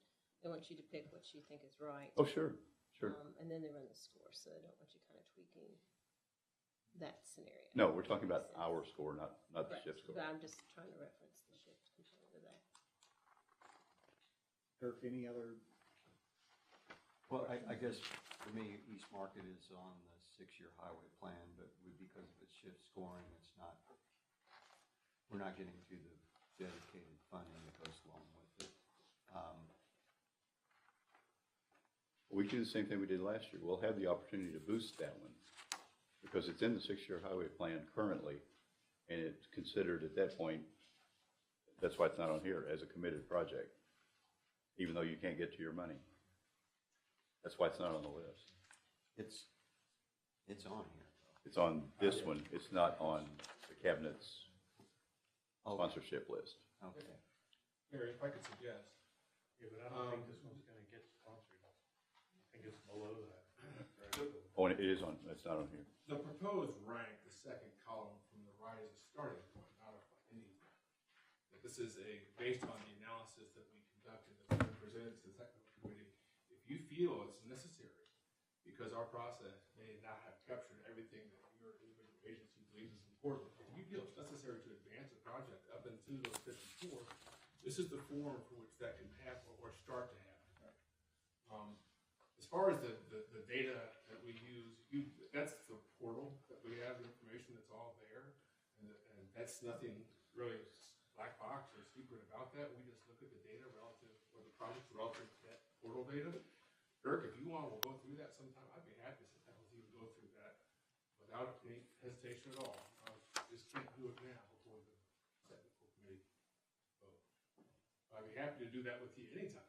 They want you to pick what you think is right. Oh, sure, sure. And then they run the score, so they don't want you kind of tweaking that scenario. No, we're talking about our score, not the Correct. shift score. But I'm just trying to reference the shift component of that. Dirk, any other? Well, I guess for me, East Market is on the 6-year highway plan, but because of its shift scoring, we're not getting to the dedicated funding that goes along with it. We do the same thing we did last year. We'll have the opportunity to boost that one because it's in the 6-year highway plan currently, and it's considered at that point, that's why it's not on here, as a committed project, even though you can't get to your money. That's why it's not on the list. It's on here, though. It's on this one. It's not on the cabinet's sponsorship list. Okay. Mary, if I could suggest, Yeah, but I don't think this one's gonna get sponsored. I think it's below that. Oh, and it is on, it's not on here. the proposed rank, the second column from the right is a starting point, not a anything. This is based on the analysis that we conducted, that we presented to the technical committee. If you feel it's necessary, because our process may not have captured everything that your individual agency believes is important, if you feel it's necessary to advance a project up into those 54, This is the form for which that can happen or start to happen. As far as the data that we use, that's the portal that we have, the information that's all there. And that's nothing really black box or secret about that. We just look at the data relative, or the projects relative to that portal data. Dirk, if you want, we'll go through that sometime. I'd be happy to sit down with you and go through that without any hesitation at all. Just can't do it now before the technical committee vote. I'd be happy to do that with you anytime.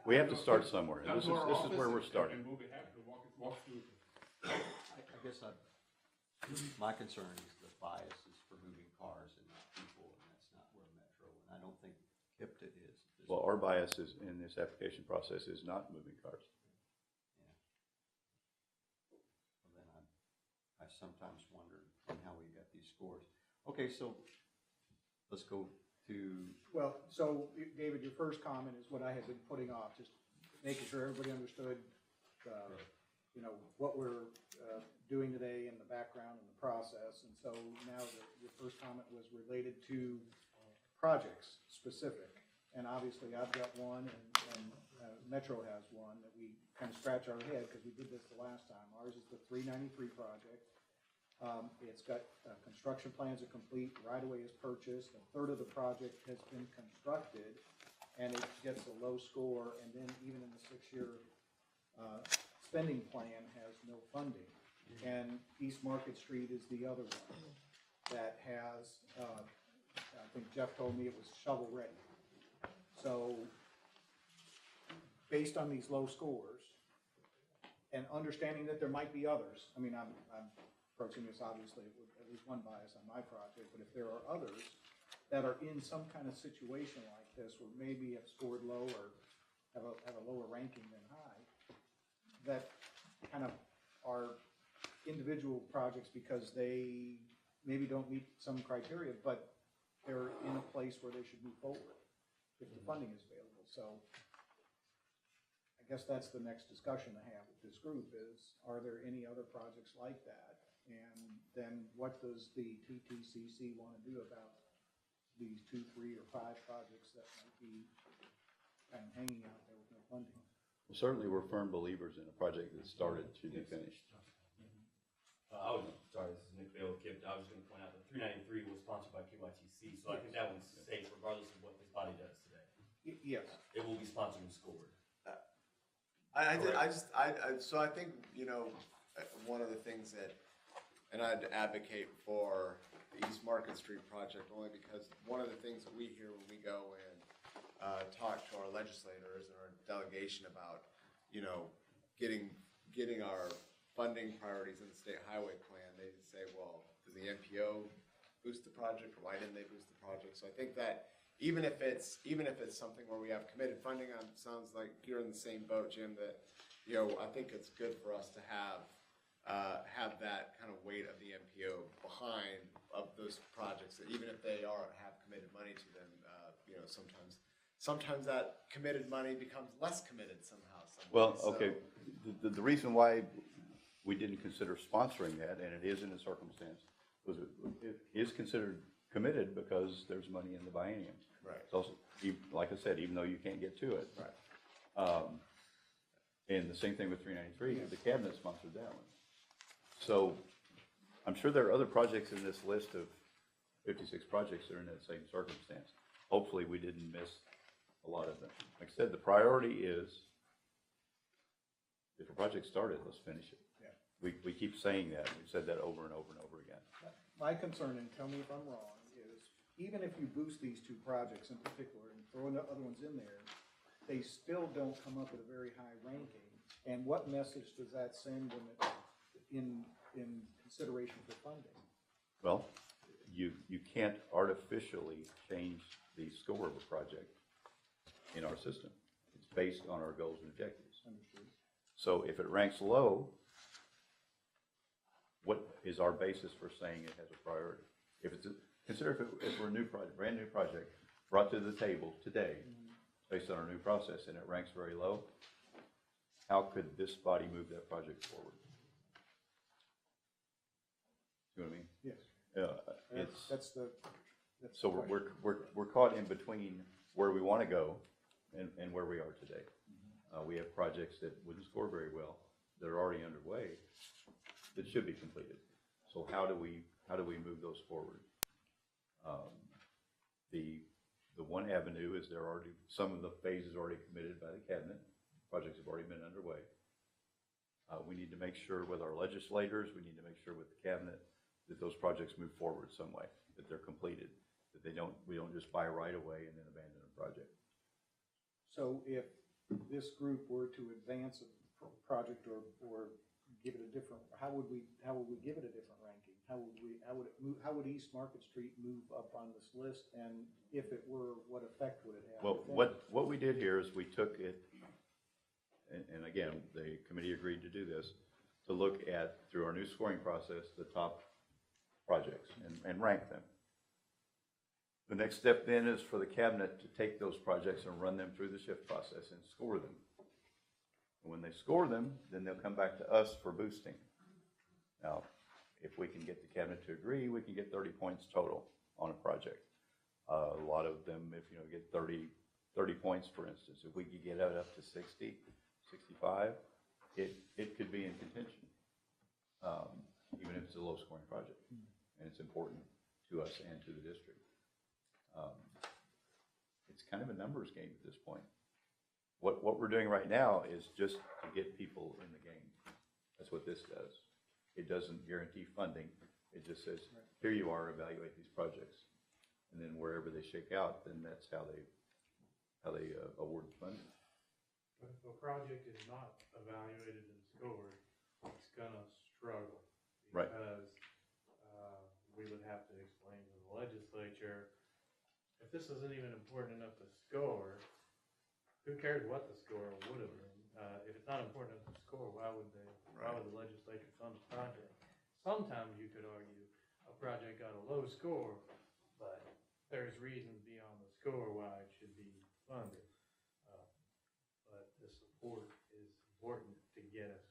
We have to start somewhere, and this is where we're starting. And we'll be happy to walk through. I guess my concern is the bias is for moving cars and not people, and that's not where Metro, and I don't think HIPTA is. Well, our bias is in this application process is not moving cars. Well, then I sometimes wonder how we got these scores. Okay, so let's go to. Well, so David, your first comment is what I had been putting off, just making sure everybody understood, you know, what we're doing today and the background and the process. And so now your first comment was related to projects specific. And obviously I've got one and Metro has one that we kind of scratch our head because we did this the last time. Ours is the 393 project. It's got construction plans are complete, right-of-way is purchased, a third of the project has been constructed, and it gets a low score, and then even in the 6-year spending plan has no funding. And East Market Street is the other one that has, I think Jeff told me it was shovel-ready. So based on these low scores, and understanding that there might be others, I mean, I'm approaching this obviously with at least one bias on my project, but if there are others that are in some kind of situation like this, where maybe have scored low or have a lower ranking than high, that kind of are individual projects because they maybe don't meet some criteria, but they're in a place where they should move forward if the funding is available. So I guess that's the next discussion to have with this group is, are there any other projects like that? And then what does the TTCC want to do about these 2, 3, or 5 projects that might be kind of hanging out there with no funding? Well, certainly we're firm believers in a project that started to be finished. I was sorry, this is Nick Bale with KIPTA. I was going to point out that 393 was sponsored by KYTC, so I think that one's safe regardless of what this body does today. Yes. It will be sponsored and scored. So I think, you know, one of the things that, and I'd advocate for the East Market Street project only because one of the things that we hear when we go and talk to our legislators and our delegation about, you know, getting our funding priorities in the state highway plan, they say, well, does the NPO boost the project, or why didn't they boost the project? So I think that even if it's something where we have committed funding on, sounds like you're in the same boat, Jim, that, you know, I think it's good for us to have that kind of weight of the NPO behind of those projects, that even if they have committed money to them, you know, sometimes that committed money becomes less committed somehow. Well, okay, the reason why we didn't consider sponsoring that, and it is in a circumstance, was it is considered committed because there's money in the biennium. Right. It's also, like I said, even though you can't get to it. Right. And the same thing with 393, the cabinet sponsored that one. So I'm sure there are other projects in this list of 56 projects that are in that same circumstance. Hopefully we didn't miss a lot of them. Like I said, the priority is, if a project started, let's finish it. Yeah. We keep saying that. We've said that over and over and over again. My concern, and tell me if I'm wrong, is even if you boost these 2 projects in particular and throw the other ones in there, they still don't come up with a very high ranking. And what message does that send when it, in consideration for funding? Well, you can't artificially change the score of a project in our system. It's based on our goals and objectives. Understood. So if it ranks low, what is our basis for saying it has a priority? Consider if we're a new project, brand new project, brought to the table today, based on our new process, and it ranks very low, how could this body move that project forward? You know what I mean? Yes. It's That's the That's So the question. we're caught in between where we want to go and where we are today. We have projects that wouldn't score very well, that are already underway, that should be completed. So how do we move those forward? The one avenue is there already, some of the phases already committed by the cabinet, projects have already been underway. We need to make sure with our legislators, we need to make sure with the cabinet that those projects move forward some way, that they're completed, that we don't just buy right away and then abandon a project. So if this group were to advance a project or give it a different, how would we give it a different ranking? How would East Market Street move up on this list? And if it were, what effect would it have? Well, what we did here is we took it, and again, the committee agreed to do this, to look at, through our new scoring process, the top projects and rank them. The next step then is for the cabinet to take those projects and run them through the shift process and score them. And when they score them, then they'll come back to us for boosting. Now, if we can get the cabinet to agree, we can get 30 points total on a project. A lot of them, if you get 30 points, for instance, if we could get it up to 60, 65, it could be in contention, even if it's a low-scoring project. And it's important to us and to the district. It's kind of a numbers game at this point. What we're doing right now is just to get people in the game. That's what this does. It doesn't guarantee funding. It just says, here you are, evaluate these projects. And then wherever they shake out, then that's how they award funding. But if a project is not evaluated and scored, it's gonna struggle. Right. Because we would have to explain to the legislature, if this isn't even important enough to score, who cares what the score would have been? If it's not important enough to score, why would the legislature fund the project? Sometimes you could argue a project got a low score, but there's reasons beyond the score why it should be funded. But the support is important to get us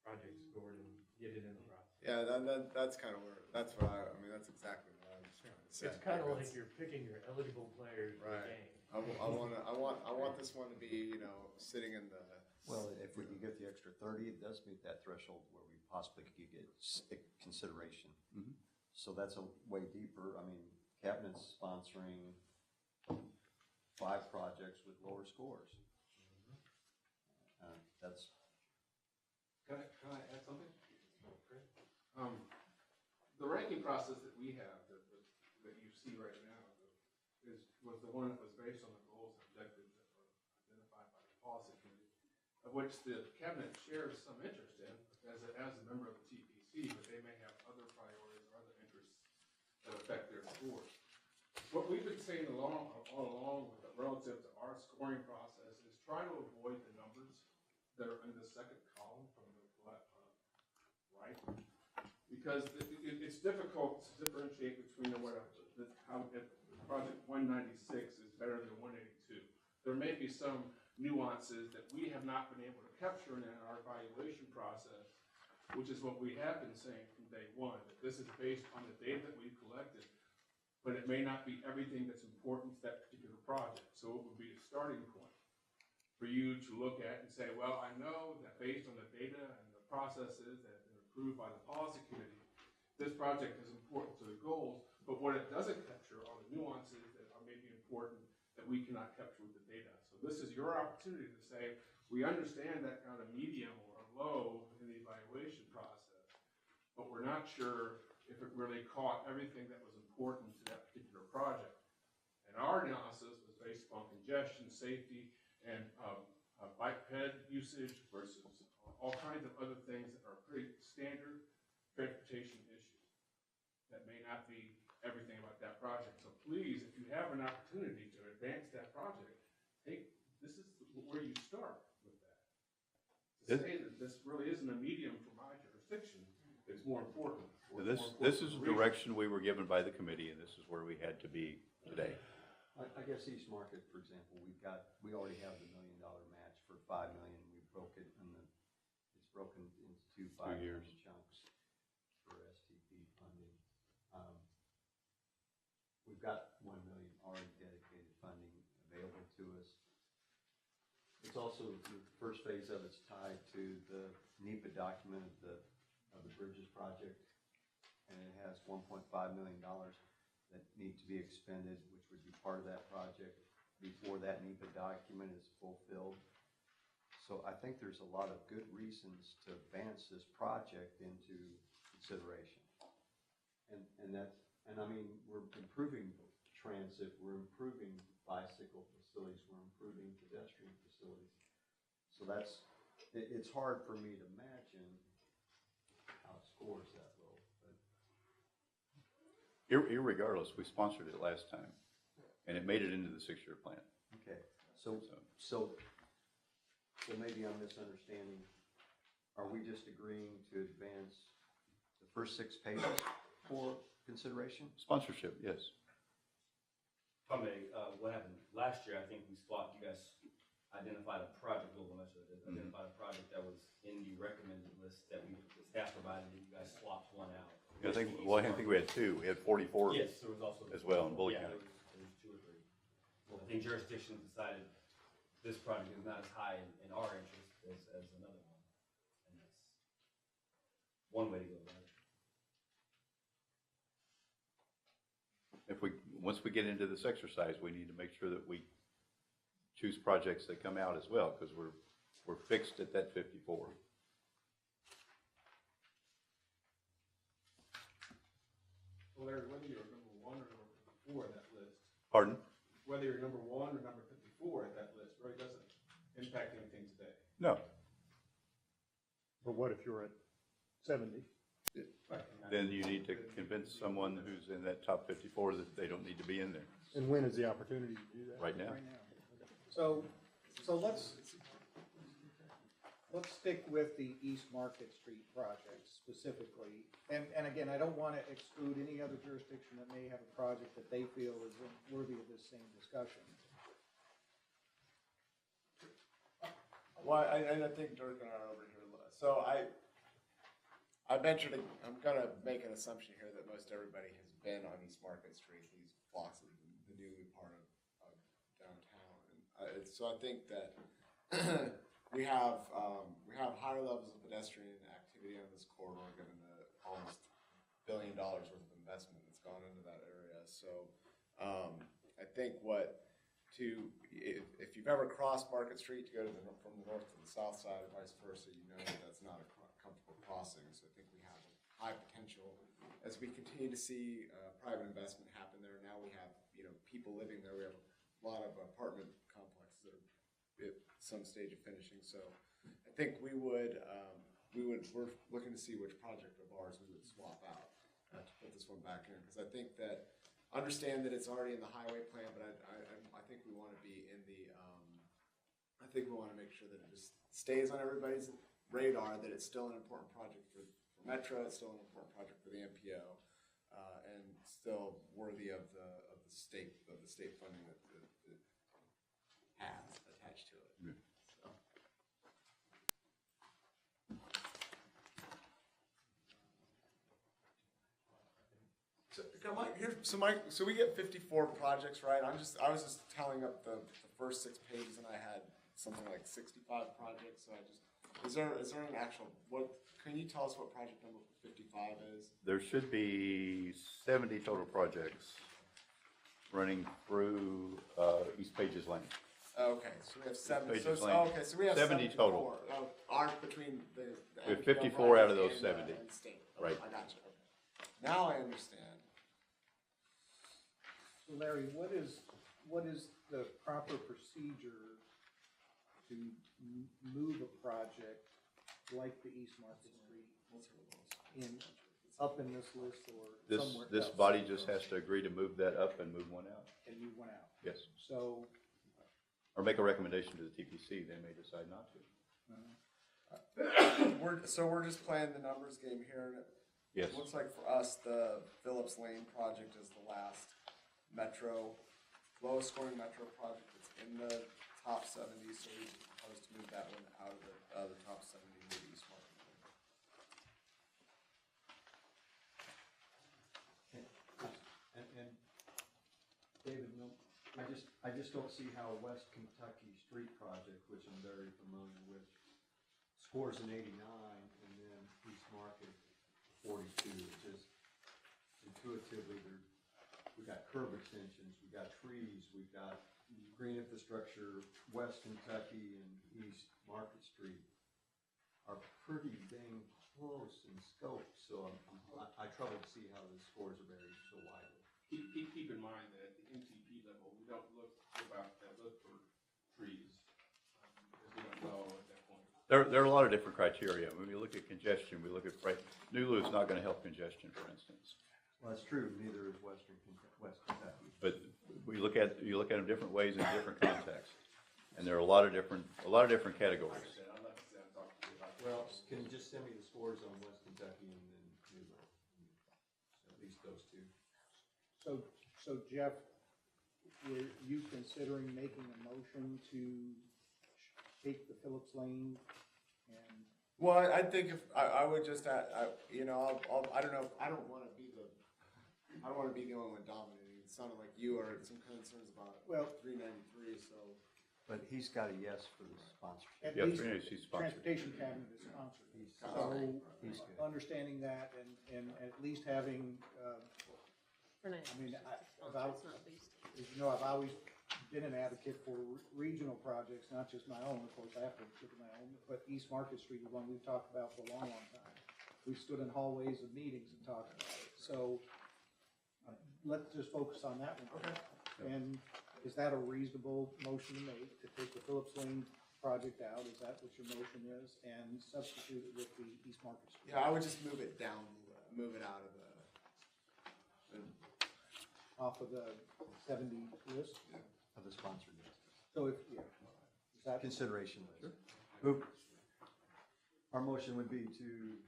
project scored and get it in the process. Yeah, that's kind of where, that's what I mean, that's exactly what I was trying to say. It's kind of like you're picking your eligible players for the game. I want this one to be, sitting in the. Well, if we can get the extra 30, it does meet that threshold where we possibly could get consideration. Mm-hmm. So that's a way deeper. I mean, cabinet's sponsoring 5 projects with lower scores. That's. Can I add something? The ranking process that we have, that you see right now, was the one that was based on the goals and objectives that were identified by the policy committee, of which the cabinet shares some interest in as a member of the TTCC, but they may have other priorities or other interests that affect their scores. What we've been saying all along relative to our scoring process is try to avoid the numbers that are in the second column from the right, because it's difficult to differentiate between how project 196 is better than 182. There may be some nuances that we have not been able to capture in our evaluation process, which is what we have been saying from day one, that this is based on the data that we've collected, but it may not be everything that's important to that particular project. So it would be a starting point for you to look at and say, well, I know that based on the data and the processes that have been approved by the policy committee, this project is important to the goals, but what it doesn't capture are the nuances that are maybe important that we cannot capture with the data. So this is your opportunity to say, we understand that kind of medium or low in the evaluation process, but we're not sure if it really caught everything that was important to that particular project. And our analysis was based upon congestion, safety, and bike ped usage versus all kinds of other things that are pretty standard transportation issues that may not be everything about that project. So please, if you have an opportunity to advance that project, this is where you start with that. To say that this really isn't a medium for my jurisdiction, it's more important. This is the direction we were given by the committee, and this is where we had to be today. I guess East Market, for example, we already have the $1 million match for $5 million. We broke it, it's broken into 5 years chunks for STP funding. We've got It's also, the first phase of it's tied to the NEPA document of the bridges project. And it has $1.5 million that need to be expended, which would be part of that project before that NEPA document is fulfilled. So I think there's a lot of good reasons to advance this project into consideration. And I mean, we're improving transit, we're improving bicycle facilities, we're improving pedestrian facilities. So it's hard for me to imagine how it scores that low. But Irregardless, we sponsored it last time, and it made it into the 6-year plan. okay, so maybe I'm misunderstanding. Are we just agreeing to advance the first 6 pages for consideration? Sponsorship, yes. If I may, what happened last year, I think we swapped, you guys identified a project, identified a project that was in the recommended list that the staff provided, and you guys swapped one out. I think we had 2. We had 44 Yes, there was also. as well in Bullock Yeah, County. there was 2 or 3. Well, I think jurisdictions decided this project is not as high in our interest as another one. And that's one way to go about it. Once we get into this exercise, we need to make sure that we choose projects that come out as well, because we're fixed at that 54. Well, Larry, whether you're number 1 or number 54 in that list, Pardon? whether you're number 1 or number 54 at that list really doesn't impact anything today. No. But what if you're at 70? Right. Then you need to convince someone who's in that top 54 that they don't need to be in there And when is the opportunity to do that? right now. So let's stick with the East Market Street project specifically. And again, I don't want to exclude any other jurisdiction that may have a project that they feel is worthy of this same discussion. Well, I think Dirk and I are over here. So I venture to, I'm gonna make an assumption here that most everybody has been on East Market Street, these blocks of the new part of downtown. And so I think that we have higher levels of pedestrian activity on this corridor, given the almost $1 billion worth of investment that's gone into that area. So I think if you've ever crossed Market Street to go from the north to the south side or vice versa, you know that that's not a comfortable crossing. So I think we have high potential as we continue to see private investment happen there. Now we have people living there. We have a lot of apartment complexes that are at some stage of finishing. So I think we're looking to see which project of ours we would swap out to put this one back in, because I think that understand that it's already in the highway plan, but I think we want to be in the I think we want to make sure that it just stays on everybody's radar, that it's still an important project for Metro, it's still an important project for the MPO, and still worthy of the state funding that it has attached to it. Yeah. So we get 54 projects, right? I was just tallying up the first 6 pages, and I had something like 65 projects. So is there an actual, can you tell us what project number 55 is? There should be 70 total projects running through East Pages Lane. Okay, so we have 7. Pages Lane. So we have 70 total. Aren't between the We have MPO 54 out of project those and, 70. and state. Right. I got you. Okay. Now I understand. So Larry, what is the proper procedure to move a project like the East Market Street up in this list or somewhere else? This body just has to agree to move that up and move one out. And move one out. Yes. So. Or make a recommendation to the TPC. They may decide not to. We're just playing the numbers game here. And Yes. It looks like for us, the Phillips Lane project is the last lowest scoring metro project that's in the top 70. So we propose to move that one out of the top 70 to the East Market. And David, I just don't see how a West Kentucky street project, which I'm very scores an 89, and then East Market 42. It's just intuitively, we've got curb extensions, we've got trees, we've got green infrastructure, West Kentucky and East Market Street are pretty dang close in scope, so I trouble to see how the scores are varied so widely. Keep in mind that at the MTP level, we don't look for trees, because we don't know at that point. There are a lot of different criteria. When we look at congestion, we look at, Nulu is not gonna help congestion, for instance. Well, that's true, neither is West Kentucky. But you look at them different ways in different contexts. And there are a lot of different categories. Well, can you just send me the scores on West Kentucky and then Nulu? At least those two. So Jeff, were you considering making a motion to take the Phillips Lane and? Well, I think if, I would just, you know, I don't know, I don't wanna be the only one dominating. It sounded like you are some concerns about Well, 393, so. But he's got a yes for the sponsorship. At Yeah, least he's sponsored. Transportation Cabinet is sponsored. He's So, good. understanding that and at least having, For now. I mean, It's I've not least. as you know, I've always been an advocate for regional projects, not just my own, of course, I have to look at my own, but East Market Street is one we've talked about for a long, long time. We've stood in hallways of meetings and talked about it, so let's just focus on that one. Okay. And is that a reasonable motion to make, to take the Phillips Lane project out? Is that what your motion is? And substitute it with the East Market Street? Yeah, I would just move it down, move it out of the. Off of the 70 list? Of the sponsored list. So if, yeah, is that? Consideration list. Move. Our motion would be to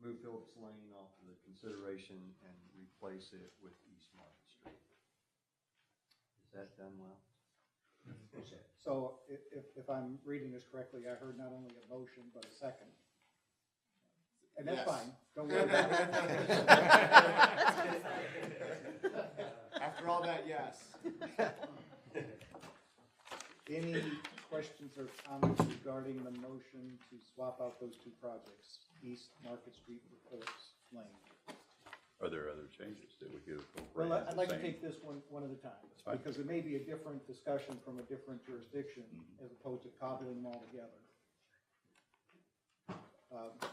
move Phillips Lane off of the consideration and replace it with East Market Street. Is that done well? So if I'm reading this correctly, I heard not only a motion, but a second. And that's Yes. fine, don't worry about it. After all that, yes. Any questions or comments regarding the motion to swap out those two projects, East Market Street with Phillips Lane? Are there other changes that we could Well, incorporate? I'd like to take this one at a time, fine. because it may be a different discussion from a different jurisdiction, as opposed to cobbling them all together.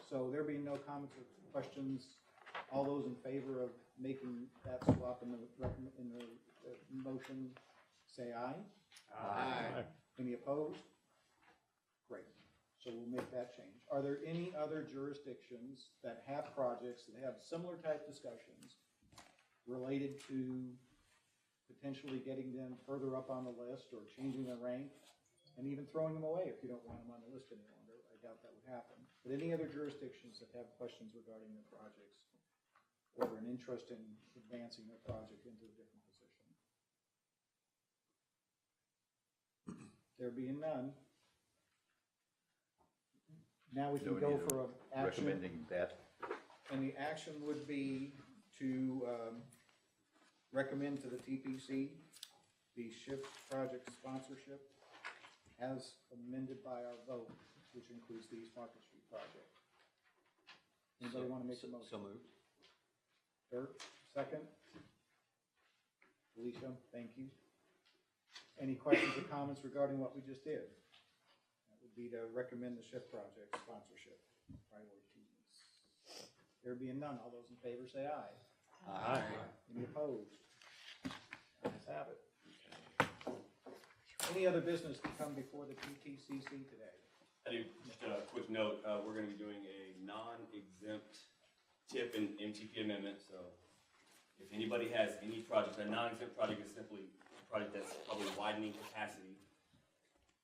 So there being no comments or questions, all those in favor of making that swap in the motion, say aye. Aye. Any opposed? Great, so we'll make that change. Are there any other jurisdictions that have projects that have similar type discussions related to potentially getting them further up on the list or changing their rank and even throwing them away if you don't want them on the list any longer? I doubt that would happen. But any other jurisdictions that have questions regarding their projects or an interest in advancing their project into a different position? There being none, now we Do can we go need for an action. Recommending that. And the action would be to recommend to the TPC the SHIP project sponsorship as amended by our vote, which includes the East Market Street project. Anybody want to make a motion? So moved. Dirk, second? Alicia, thank you. Any questions or comments regarding what we just did? That would be to recommend the SHIP project sponsorship priorities. There being none, all those in favor say aye. Aye. Any opposed? Ayes have it. Any other business to come before the TTCC today? I do, just a quick note, we're gonna be doing a non-exempt TIP and MTP amendment, so if anybody has any project, a non-exempt project is simply a project that's probably widening capacity.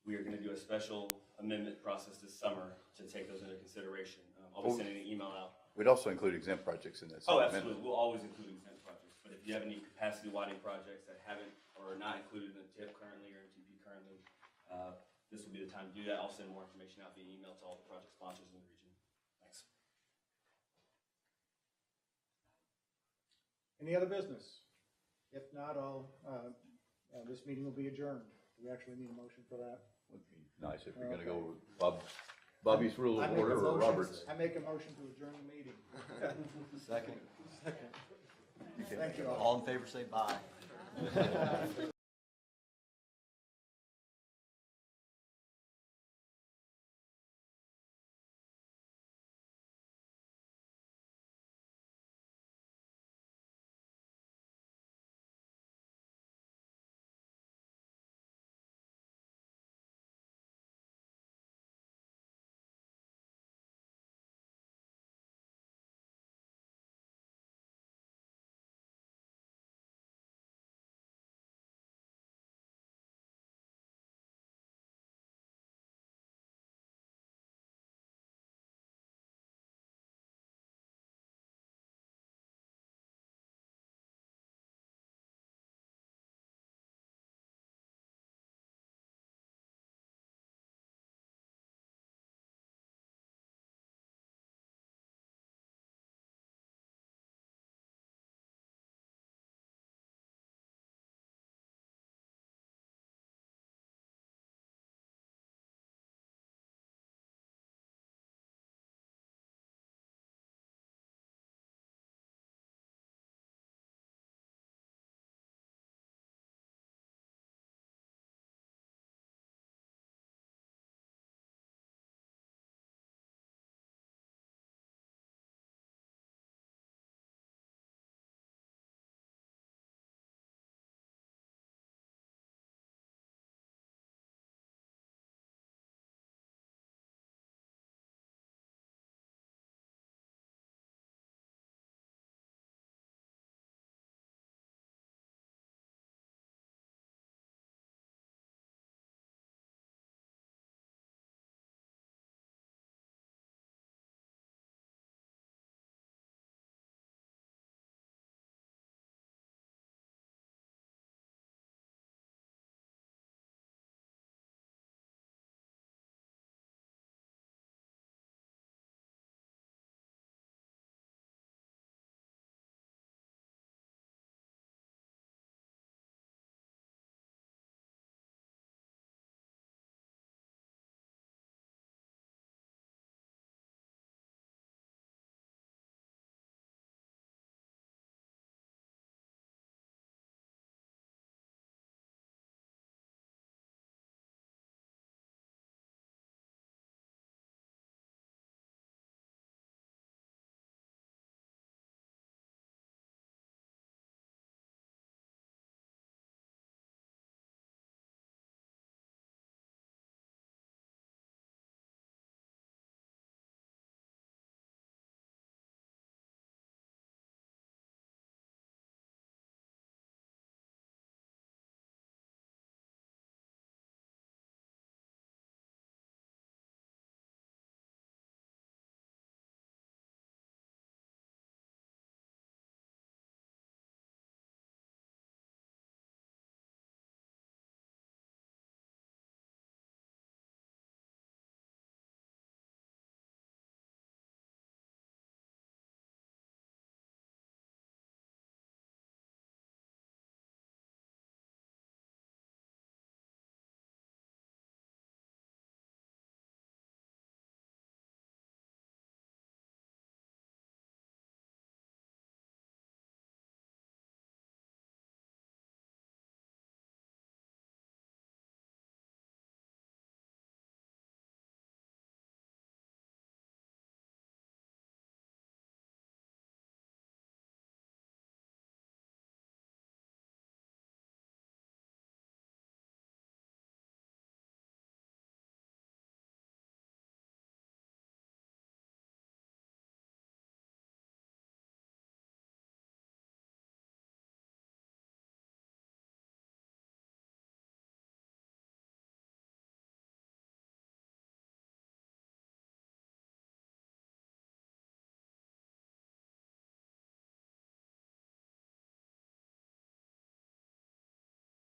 We are gonna do a special amendment process this summer to take those into consideration. I'll be sending an email out. We'd also include exempt projects in that. Oh, same absolutely, amendment. we'll always include exempt projects, but if you have any capacity widening projects that haven't, or are not included in the TIP currently or MTP currently, this will be the time to do that. I'll send more information out via email to all the project sponsors in the region. Thanks. Any other business? If not, this meeting will be adjourned. Do we actually need a motion for that? Would be nice if we're gonna go, Bob, Bobby's Rule I of make a Order or motion- Roberts? I make a motion to adjourn the meeting. Second. Thank you all. All in favor, say bye.